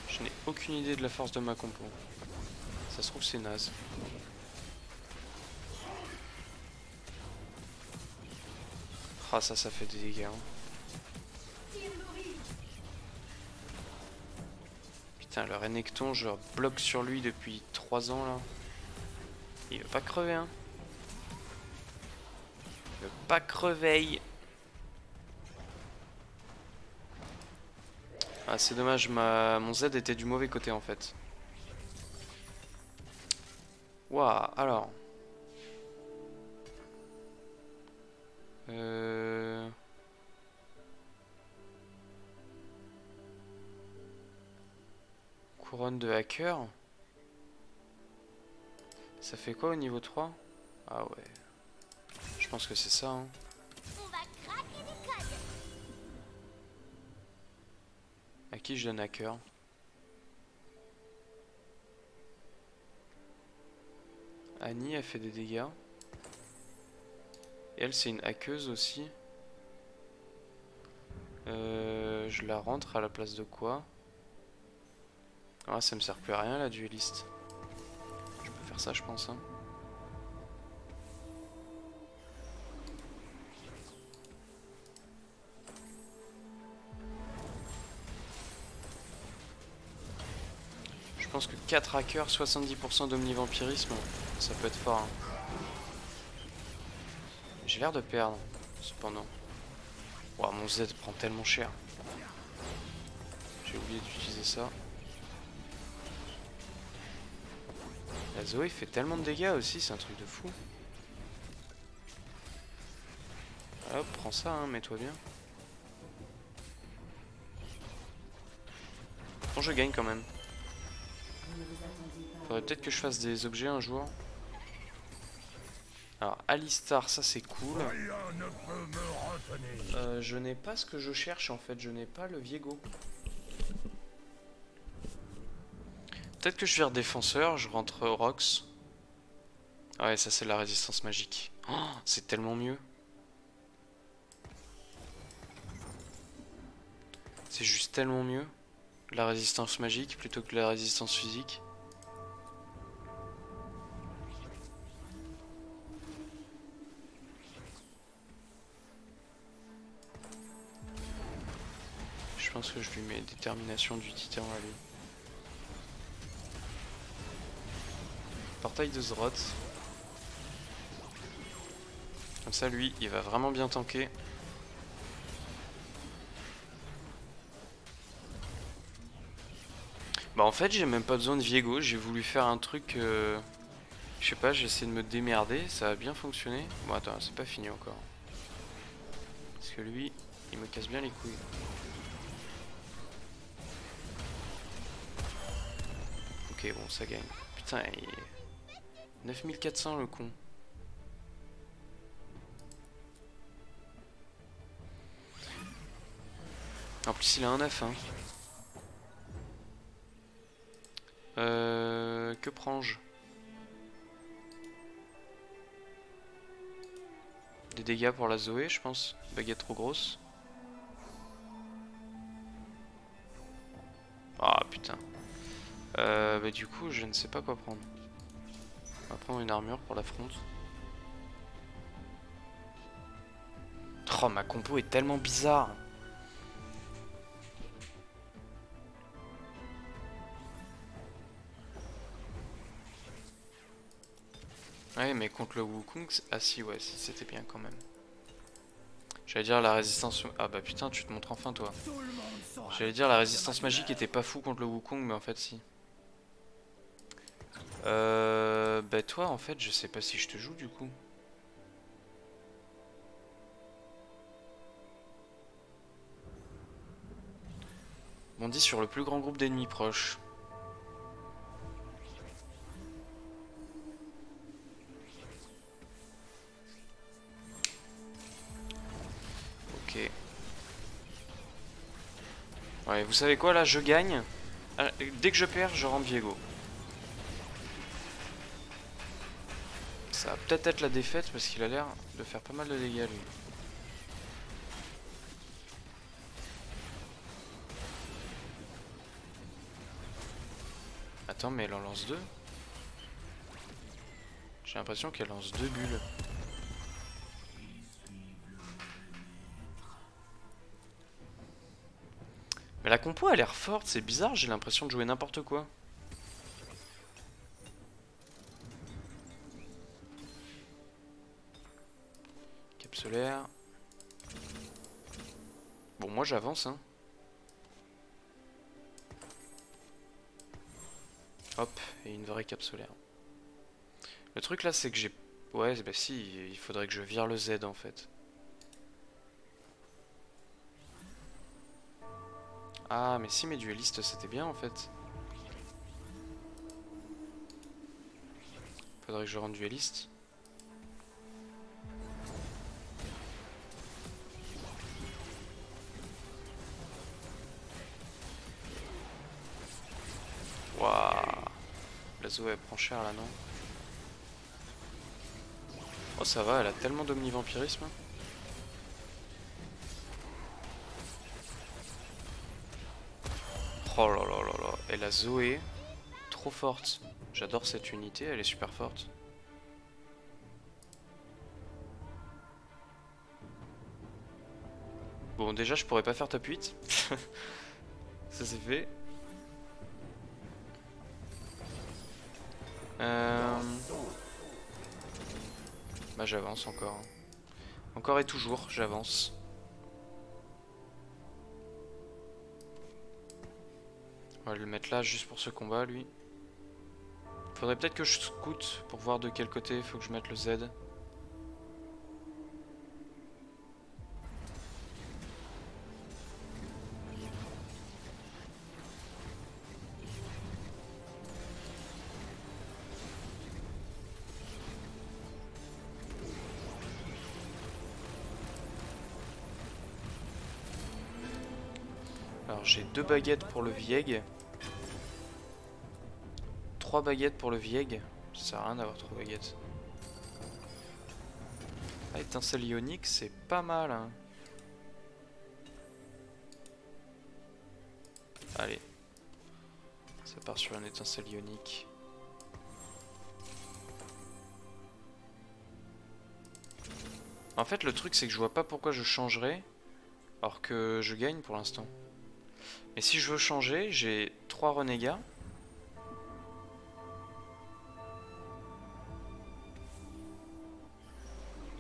Je n'ai aucune idée de la force de ma compo. Ça se trouve c'est naze. Ah ça fait des dégâts. Hein. Putain le Renekton je bloque sur lui depuis 3 ans là. Il veut pas crever hein. Il veut pas crever. Ah c'est dommage, mon Z était du mauvais côté en fait. Waouh, alors. Couronne de hacker. Ça fait quoi au niveau 3? Ah ouais. Je pense que c'est ça. Hein. On va craquer des codes. À qui je donne hacker? Annie a fait des dégâts. Et elle c'est une hackeuse aussi. Je la rentre à la place de quoi? Ah ça me sert plus à rien la dueliste. Je peux faire ça je pense hein. Je pense que 4 hackers, 70% d'omnivampirisme, ça peut être fort hein. J'ai l'air de perdre cependant. Ouah mon Z prend tellement cher. J'ai oublié d'utiliser ça. La Zoé fait tellement de dégâts aussi, c'est un truc de fou. Hop, prends ça, hein, mets-toi bien. Bon, je gagne quand même. Faudrait peut-être que je fasse des objets un jour. Alors, Alistar, ça c'est cool. Je n'ai pas ce que je cherche en fait, je n'ai pas le Viego. Peut-être que je vire défenseur, je rentre Rox. Ah ouais, ça c'est la résistance magique. Oh, c'est tellement mieux. C'est juste tellement mieux. La résistance magique plutôt que la résistance physique. Je pense que je lui mets détermination du titan à lui. Portail de Zroth. Comme ça lui il va vraiment bien tanker. Bah en fait j'ai même pas besoin de Viego, j'ai voulu faire un truc je sais pas, j'ai essayé de me démerder, ça a bien fonctionné. Bon attends, c'est pas fini encore. Parce que lui, il me casse bien les couilles. Ok bon ça gagne. Putain il... 9400 le con. En plus il a un 9 hein. Que prends-je? Des dégâts pour la Zoé je pense. Baguette trop grosse. Ah putain. Bah du coup je ne sais pas quoi prendre. On va prendre une armure pour la fronte. Oh ma compo est tellement bizarre. Ouais mais contre le Wukong, ah si ouais si, c'était bien quand même. J'allais dire la résistance... Ah bah putain tu te montres enfin toi. J'allais dire la résistance magique était pas fou contre le Wukong mais en fait si. Bah toi en fait je sais pas si je te joue du coup. Bondis sur le plus grand groupe d'ennemis proches. Ouais, vous savez quoi, là, je gagne. Dès que je perds, je rends Viego. Ça va peut-être être la défaite parce qu'il a l'air de faire pas mal de dégâts, lui. Attends, mais elle en lance deux? J'ai l'impression qu'elle lance deux bulles. Mais la compo a l'air forte, c'est bizarre, j'ai l'impression de jouer n'importe quoi. Cap solaire. Bon, moi j'avance, hein. Hop, et une vraie cape solaire. Le truc là, c'est que j'ai... Ouais, bah si, il faudrait que je vire le Z en fait. Ah, mais si mes duellistes c'était bien en fait. Faudrait que je rende dueliste. Waouh. La Zoé elle prend cher là, non? Oh ça va, elle a tellement d'omnivampirisme. Oh là là là là. Et la Zoé, trop forte. J'adore cette unité, elle est super forte. Bon, déjà, je pourrais pas faire top 8. Ça c'est fait. Bah j'avance encore. Encore et toujours, j'avance. On va le mettre là juste pour ce combat, lui. Faudrait peut-être que je scoute pour voir de quel côté il faut que je mette le Z. Alors j'ai 2 baguettes pour le Vieg. 3 baguettes pour le Vieg. Ça sert à rien d'avoir 3 baguettes. Ah, étincelle ionique, c'est pas mal, hein. Allez. Ça part sur une étincelle ionique. En fait, le truc, c'est que je vois pas pourquoi je changerais alors que je gagne pour l'instant. Mais si je veux changer, j'ai 3 renégats.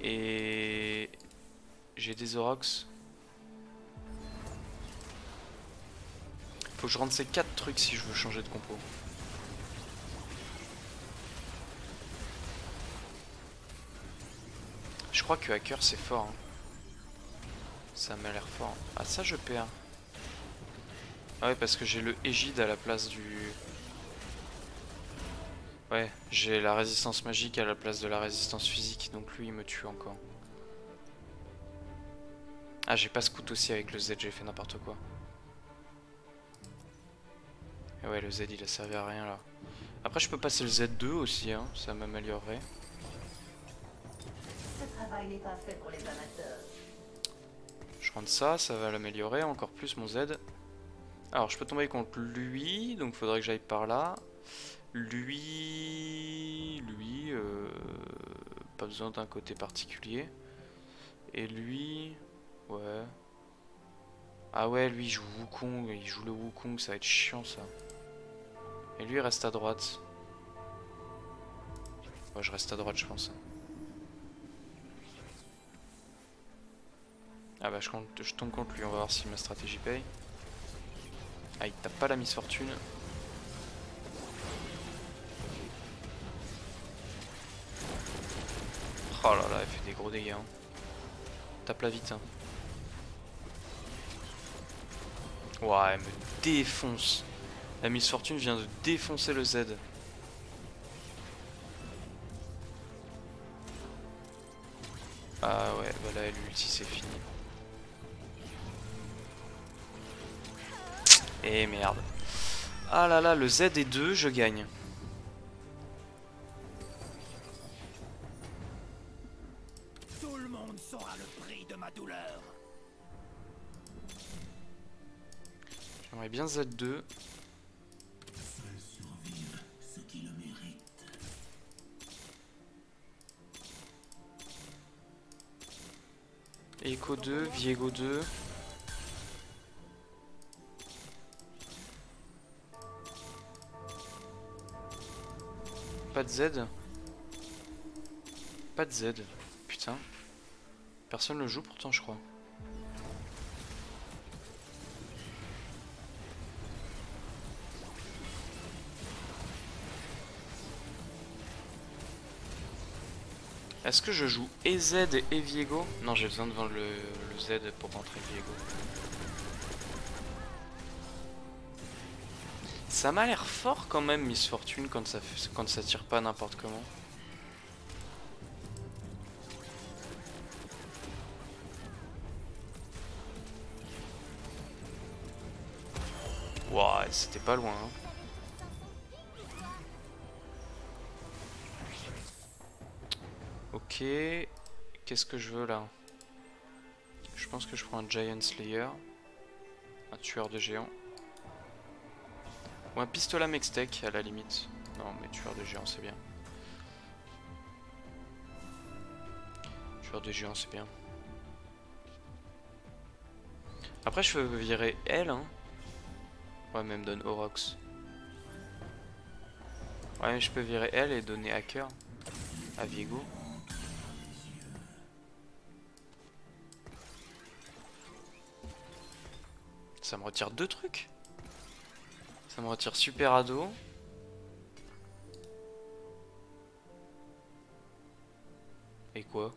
Et j'ai des Orox. Faut que je rende ces 4 trucs si je veux changer de compo. Je crois que hacker c'est fort, hein. Ça m'a l'air fort. Ah ça je perds. Ah ouais parce que j'ai le égide à la place du... Ouais, j'ai la résistance magique à la place de la résistance physique, donc lui il me tue encore. Ah j'ai pas scout aussi avec le Z, j'ai fait n'importe quoi. Et ouais le Z il a servi à rien là. Après je peux passer le Z2 aussi, hein, ça m'améliorerait. Ce travail n'est pas fait pour les amateurs. Je rentre ça, ça va l'améliorer encore plus mon Z. Alors je peux tomber contre lui, donc faudrait que j'aille par là. Lui, pas besoin d'un côté particulier. Et lui, ouais. Ah ouais, lui il joue Wukong, il joue le Wukong, ça va être chiant ça. Et lui il reste à droite. Ouais, je reste à droite je pense. Ah bah je tombe contre lui, on va voir si ma stratégie paye. Ah il tape pas la Miss Fortune. Oh là là, elle fait des gros dégâts. Hein. Tape-la vite. Hein. Ouah, elle me défonce. La Miss Fortune vient de défoncer le Z. Ah ouais, bah là, elle ulti, c'est fini. Et merde. Ah là là, le Z est 2, je gagne. Tout le monde saura le prix de ma douleur. J'aimerais bien Z2. Seuls survivent ceux qui le méritent. Echo 2, Viego 2. Pas de Z. Pas de Z. Putain. Personne le joue pourtant, je crois. Est-ce que je joue et Z et Viego? Non, j'ai besoin de vendre le Z pour rentrer Viego. Ça m'a l'air fort quand même, Miss Fortune, quand ça tire pas n'importe comment. Ouah, c'était pas loin. Hein. Ok, qu'est-ce que je veux là? Je pense que je prends un Giant Slayer, un tueur de géants. Ou un pistolet Mextech à la limite. Non mais tueur de géants c'est bien. Tueur de géants c'est bien. Après je peux virer elle hein. Ouais mais elle me donne Orox. Ouais mais je peux virer elle et donner Hacker à Viego. Ça me retire 2 trucs. Ça me retire Super Ado. Et quoi?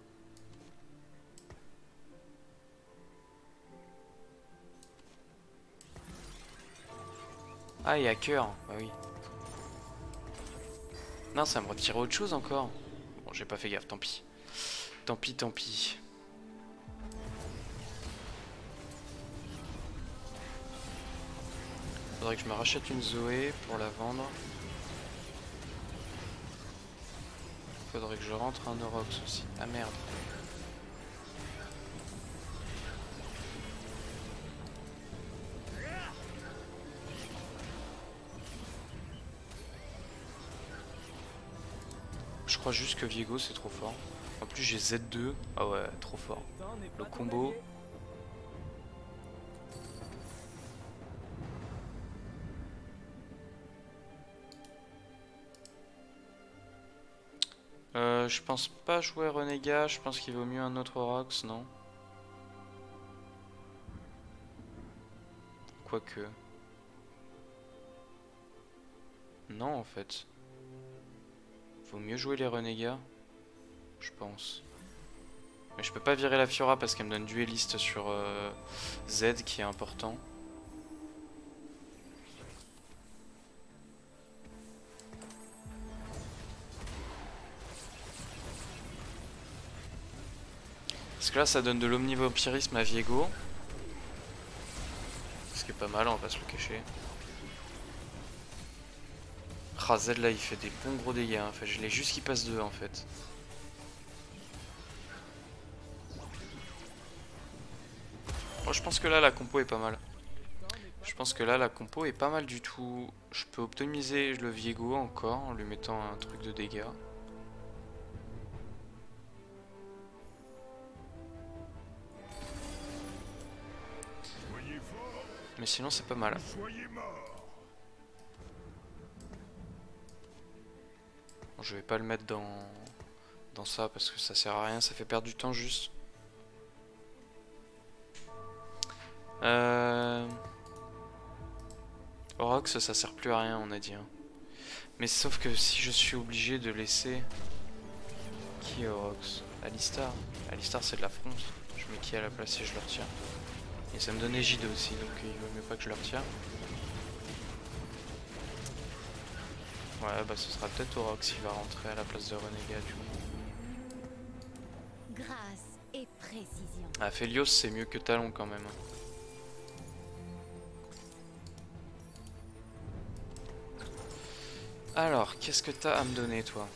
Ah, et Hacker. Bah oui. Non, ça me retire autre chose encore. Bon, j'ai pas fait gaffe, tant pis. Tant pis, tant pis. Faudrait que je me rachète une Zoé pour la vendre. Faudrait que je rentre un Orox aussi. Ah merde. Je crois juste que Viego c'est trop fort. En plus j'ai Z2. Ah ouais, trop fort. Le combo. Je pense pas jouer Renégat, je pense qu'il vaut mieux un autre Orox, non? Quoique. Non en fait. Vaut mieux jouer les Renégats, je pense. Mais je peux pas virer la Fiora parce qu'elle me donne dueliste sur Z qui est important. Parce que là ça donne de l'omnivampirisme à Viego. Ce qui est pas mal, on va pas se le cacher. Ah, Z là il fait des bons gros dégâts, hein. Enfin, je l'ai juste qu'il passe 2 en fait. Bon, je pense que là la compo est pas mal. Je pense que là la compo est pas mal du tout. Je peux optimiser le Viego encore en lui mettant un truc de dégâts. Mais sinon c'est pas mal. Bon, je vais pas le mettre dans ça parce que ça sert à rien, ça fait perdre du temps juste. Orox ça sert plus à rien on a dit. Hein. Mais sauf que si je suis obligé de laisser... Qui est Orox? Alistar. Alistar c'est de la fronce. Je mets qui à la place si je le retire. Et ça me donne Égide aussi donc il vaut mieux pas que je le retire. Ouais bah ce sera peut-être Orox qui va rentrer à la place de Renégat du coup. Grâce et précision. Ah Félios c'est mieux que Talon quand même. Alors, qu'est-ce que t'as à me donner, toi?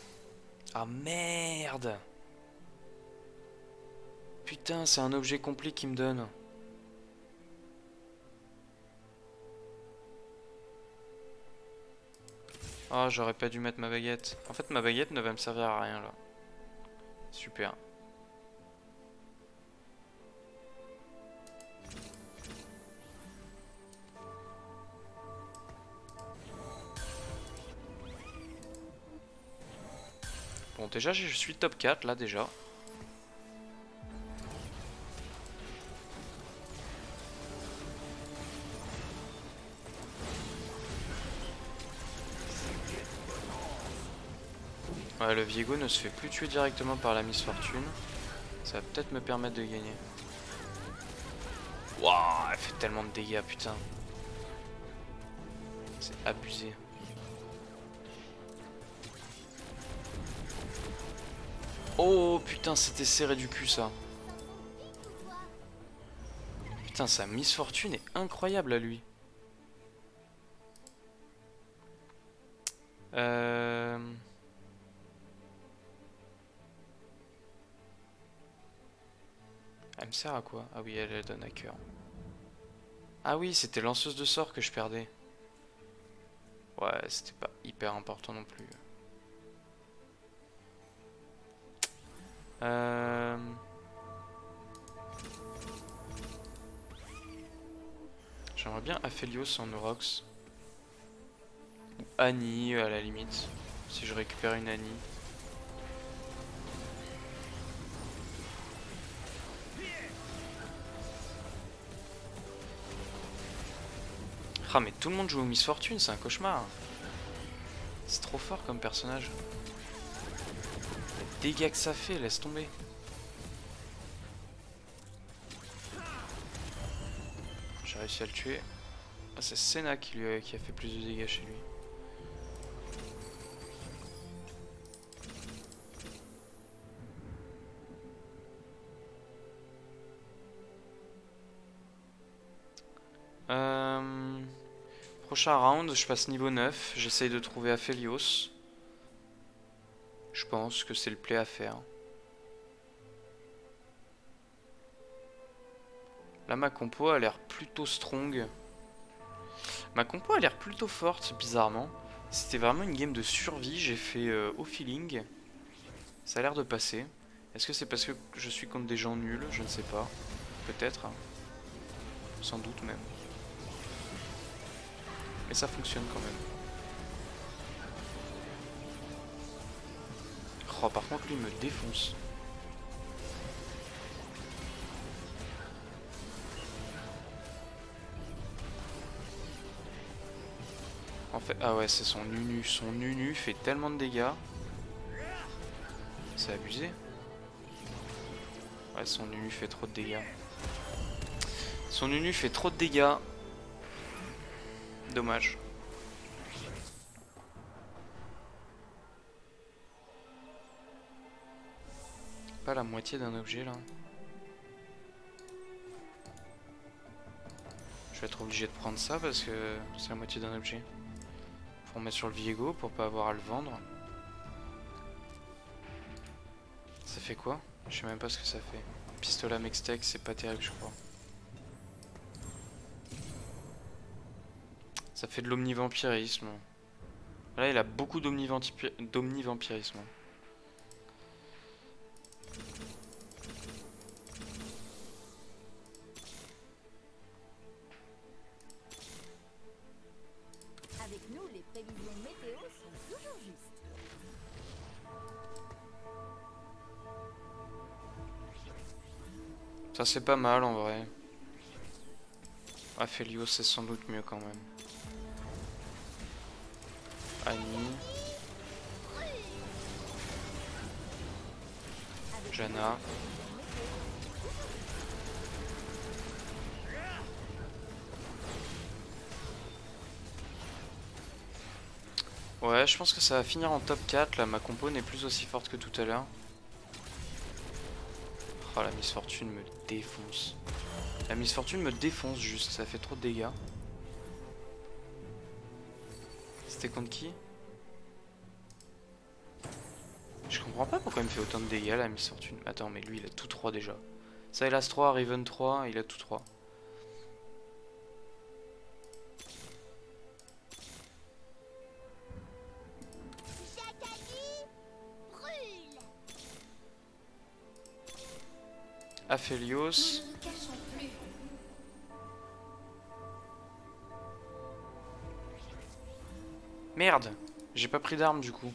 Ah merde! Putain, c'est un objet complet qui me donne. Ah, j'aurais pas dû mettre ma baguette. En fait, ma baguette ne va me servir à rien, là. Super. Bon, déjà, je suis top 4, là, déjà. Ouais, le Viego ne se fait plus tuer directement par la Miss Fortune. Ça va peut-être me permettre de gagner. Waouh, elle fait tellement de dégâts, putain. C'est abusé. Oh putain, c'était serré du cul ça. Putain, sa Miss Fortune est incroyable à lui. Elle me sert à quoi? Ah oui, elle donne à cœur. Ah oui, c'était lanceuse de sorts que je perdais. Ouais, c'était pas hyper important non plus. J'aimerais bien Aphelios en Orox. Ou Annie à la limite. Si je récupère une Annie. Ah mais tout le monde joue au Miss Fortune, c'est un cauchemar. C'est trop fort comme personnage. Les dégâts que ça fait, laisse tomber. J'ai réussi à le tuer. Ah, c'est Senna qui a fait plus de dégâts chez lui. Prochain round, je passe niveau 9. J'essaye de trouver Aphelios. Je pense que c'est le play à faire. Là, ma compo a l'air plutôt strong. Ma compo a l'air plutôt forte, bizarrement. C'était vraiment une game de survie. J'ai fait au feeling. Ça a l'air de passer. Est-ce que c'est parce que je suis contre des gens nuls? Je ne sais pas. Peut-être. Sans doute même. Mais ça fonctionne quand même. Oh, par contre, lui, il me défonce. En fait, ah ouais, c'est son Nunu. Son Nunu fait tellement de dégâts. C'est abusé. Ouais, son Nunu fait trop de dégâts. Son Nunu fait trop de dégâts. Dommage. Pas la moitié d'un objet là. Je vais être obligé de prendre ça parce que c'est la moitié d'un objet. Faut remettre sur le Viego pour pas avoir à le vendre. Ça fait quoi? Je sais même pas ce que ça fait. Pistolet à Mextech, c'est pas terrible je crois. Ça fait de l'omnivampirisme. Là il a beaucoup d'omnivampirisme. Avec nous, les prévisions météo sont toujours justes. Ça c'est pas mal en vrai. Aphelios c'est sans doute mieux quand même. Annie. Janna. Ouais, je pense que ça va finir en top 4. Là, ma compo n'est plus aussi forte que tout à l'heure. Oh, la Miss Fortune me défonce. La Miss Fortune me défonce juste, ça fait trop de dégâts. C'était contre qui? Je comprends pas pourquoi il me fait autant de dégâts la Miss Fortune. Attends, mais lui il a tout 3 déjà. Sylas 3, Riven 3, il a tout 3. Aphelios. Nous ne cachons plus. Merde, j'ai pas pris d'armes du coup.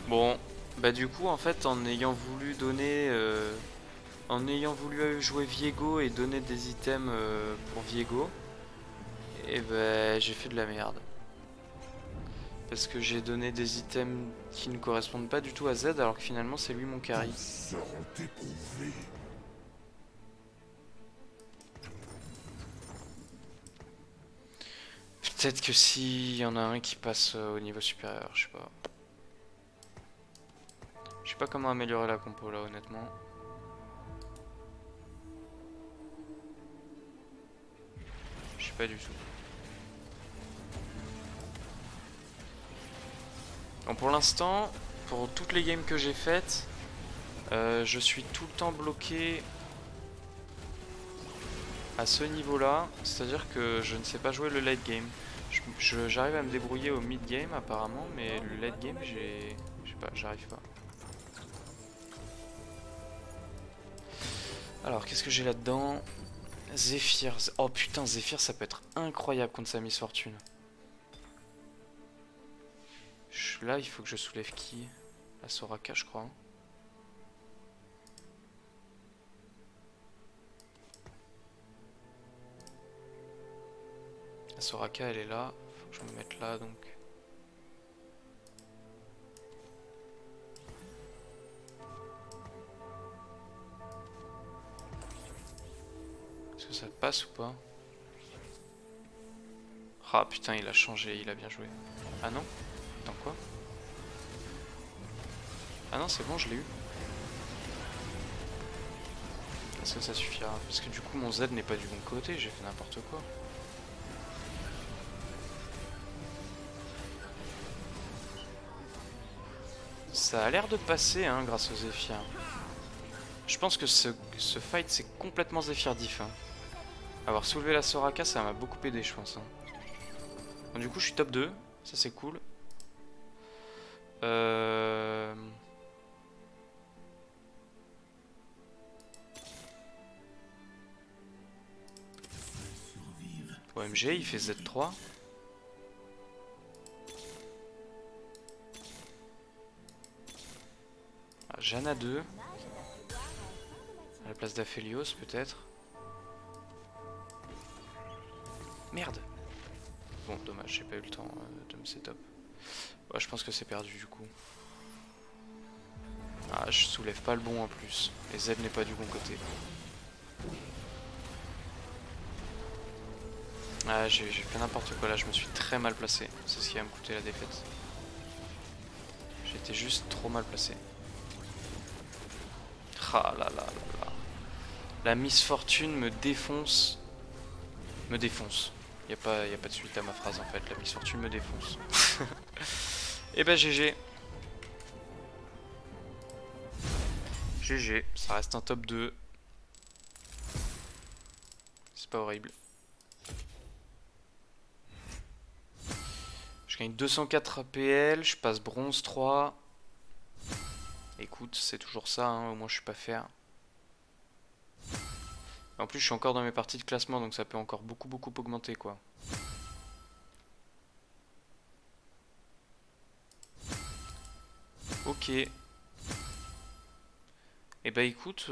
Bon, bah du coup en fait en ayant voulu donner, en ayant voulu jouer Viego et donner des items pour Viego, et ben j'ai fait de la merde. Parce que j'ai donné des items qui ne correspondent pas du tout à Z alors que finalement c'est lui mon carry. Seront éprouvés. Peut-être que s'il y en a un qui passe au niveau supérieur, je sais pas. Je sais pas comment améliorer la compo là honnêtement. Je sais pas du tout. Bon, pour l'instant, pour toutes les games que j'ai faites, je suis tout le temps bloqué à ce niveau-là. C'est-à-dire que je ne sais pas jouer le late game. J'arrive à me débrouiller au mid game apparemment, mais le late game, je sais pas, j'arrive pas. Alors, qu'est-ce que j'ai là-dedans? Zephyr. Oh putain, Zephyr, ça peut être incroyable contre sa Miss Fortune. Là, il faut que je soulève qui? La Soraka, je crois. La Soraka, elle est là. Faut que je me mette là, donc. Est-ce que ça passe ou pas? Ah putain, il a changé, il a bien joué. Ah non? Attends, quoi? Ah non, c'est bon, je l'ai eu. Est-ce que ça suffira? Parce que du coup, mon Z n'est pas du bon côté, j'ai fait n'importe quoi. Ça a l'air de passer, hein, grâce aux Zephyr. Je pense que ce fight, c'est complètement Zephyr diff. Hein. Avoir soulevé la Soraka, ça m'a beaucoup aidé, je pense. Hein. Bon, du coup, je suis top 2. Ça, c'est cool. OMG, il fait Z3. Ah, Janna 2. À la place d'Aphelios, peut-être. Merde. Bon, dommage, j'ai pas eu le temps de me setup. Ouais, je pense que c'est perdu du coup. Ah, je soulève pas le bon en plus. Et Z n'est pas du bon côté. Ah, j'ai fait n'importe quoi là, je me suis très mal placé. C'est ce qui va me coûter la défaite. J'étais juste trop mal placé. Ah là là là là. La Miss Fortune me défonce. Me défonce. Y a pas de suite à ma phrase en fait. La Miss Fortune me défonce. Et bah GG. GG. Ça reste un top 2. C'est pas horrible. Je gagne 204 APL. Je passe bronze 3. Écoute, c'est toujours ça. Hein, au moins je suis pas faire. En plus, je suis encore dans mes parties de classement, donc ça peut encore beaucoup augmenter, quoi. Ok. Et bah écoute,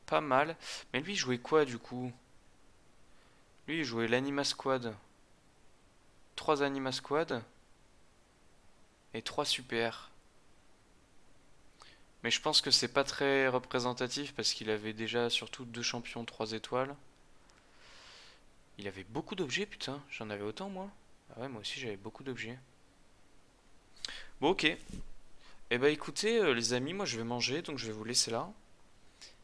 pas mal. Mais lui, il jouait quoi, du coup? Lui, il jouait l'Anima Squad. 3 Anima Squad. Et 3 super. Mais je pense que c'est pas très représentatif parce qu'il avait déjà surtout 2 champions 3 étoiles. Il avait beaucoup d'objets, putain. J'en avais autant, moi. Ah ouais, moi aussi, j'avais beaucoup d'objets. Bon, ok. Eh bah écoutez, les amis, moi je vais manger, donc je vais vous laisser là.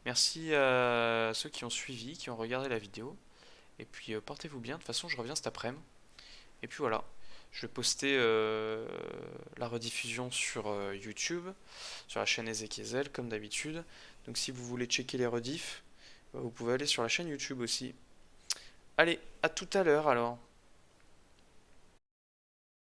Merci à ceux qui ont suivi, qui ont regardé la vidéo. Et puis portez-vous bien, de toute façon je reviens cet après-midi. Et puis voilà, je vais poster la rediffusion sur YouTube, sur la chaîne Ezekiel comme d'habitude. Donc si vous voulez checker les rediffs, vous pouvez aller sur la chaîne YouTube aussi. Allez, à tout à l'heure alors.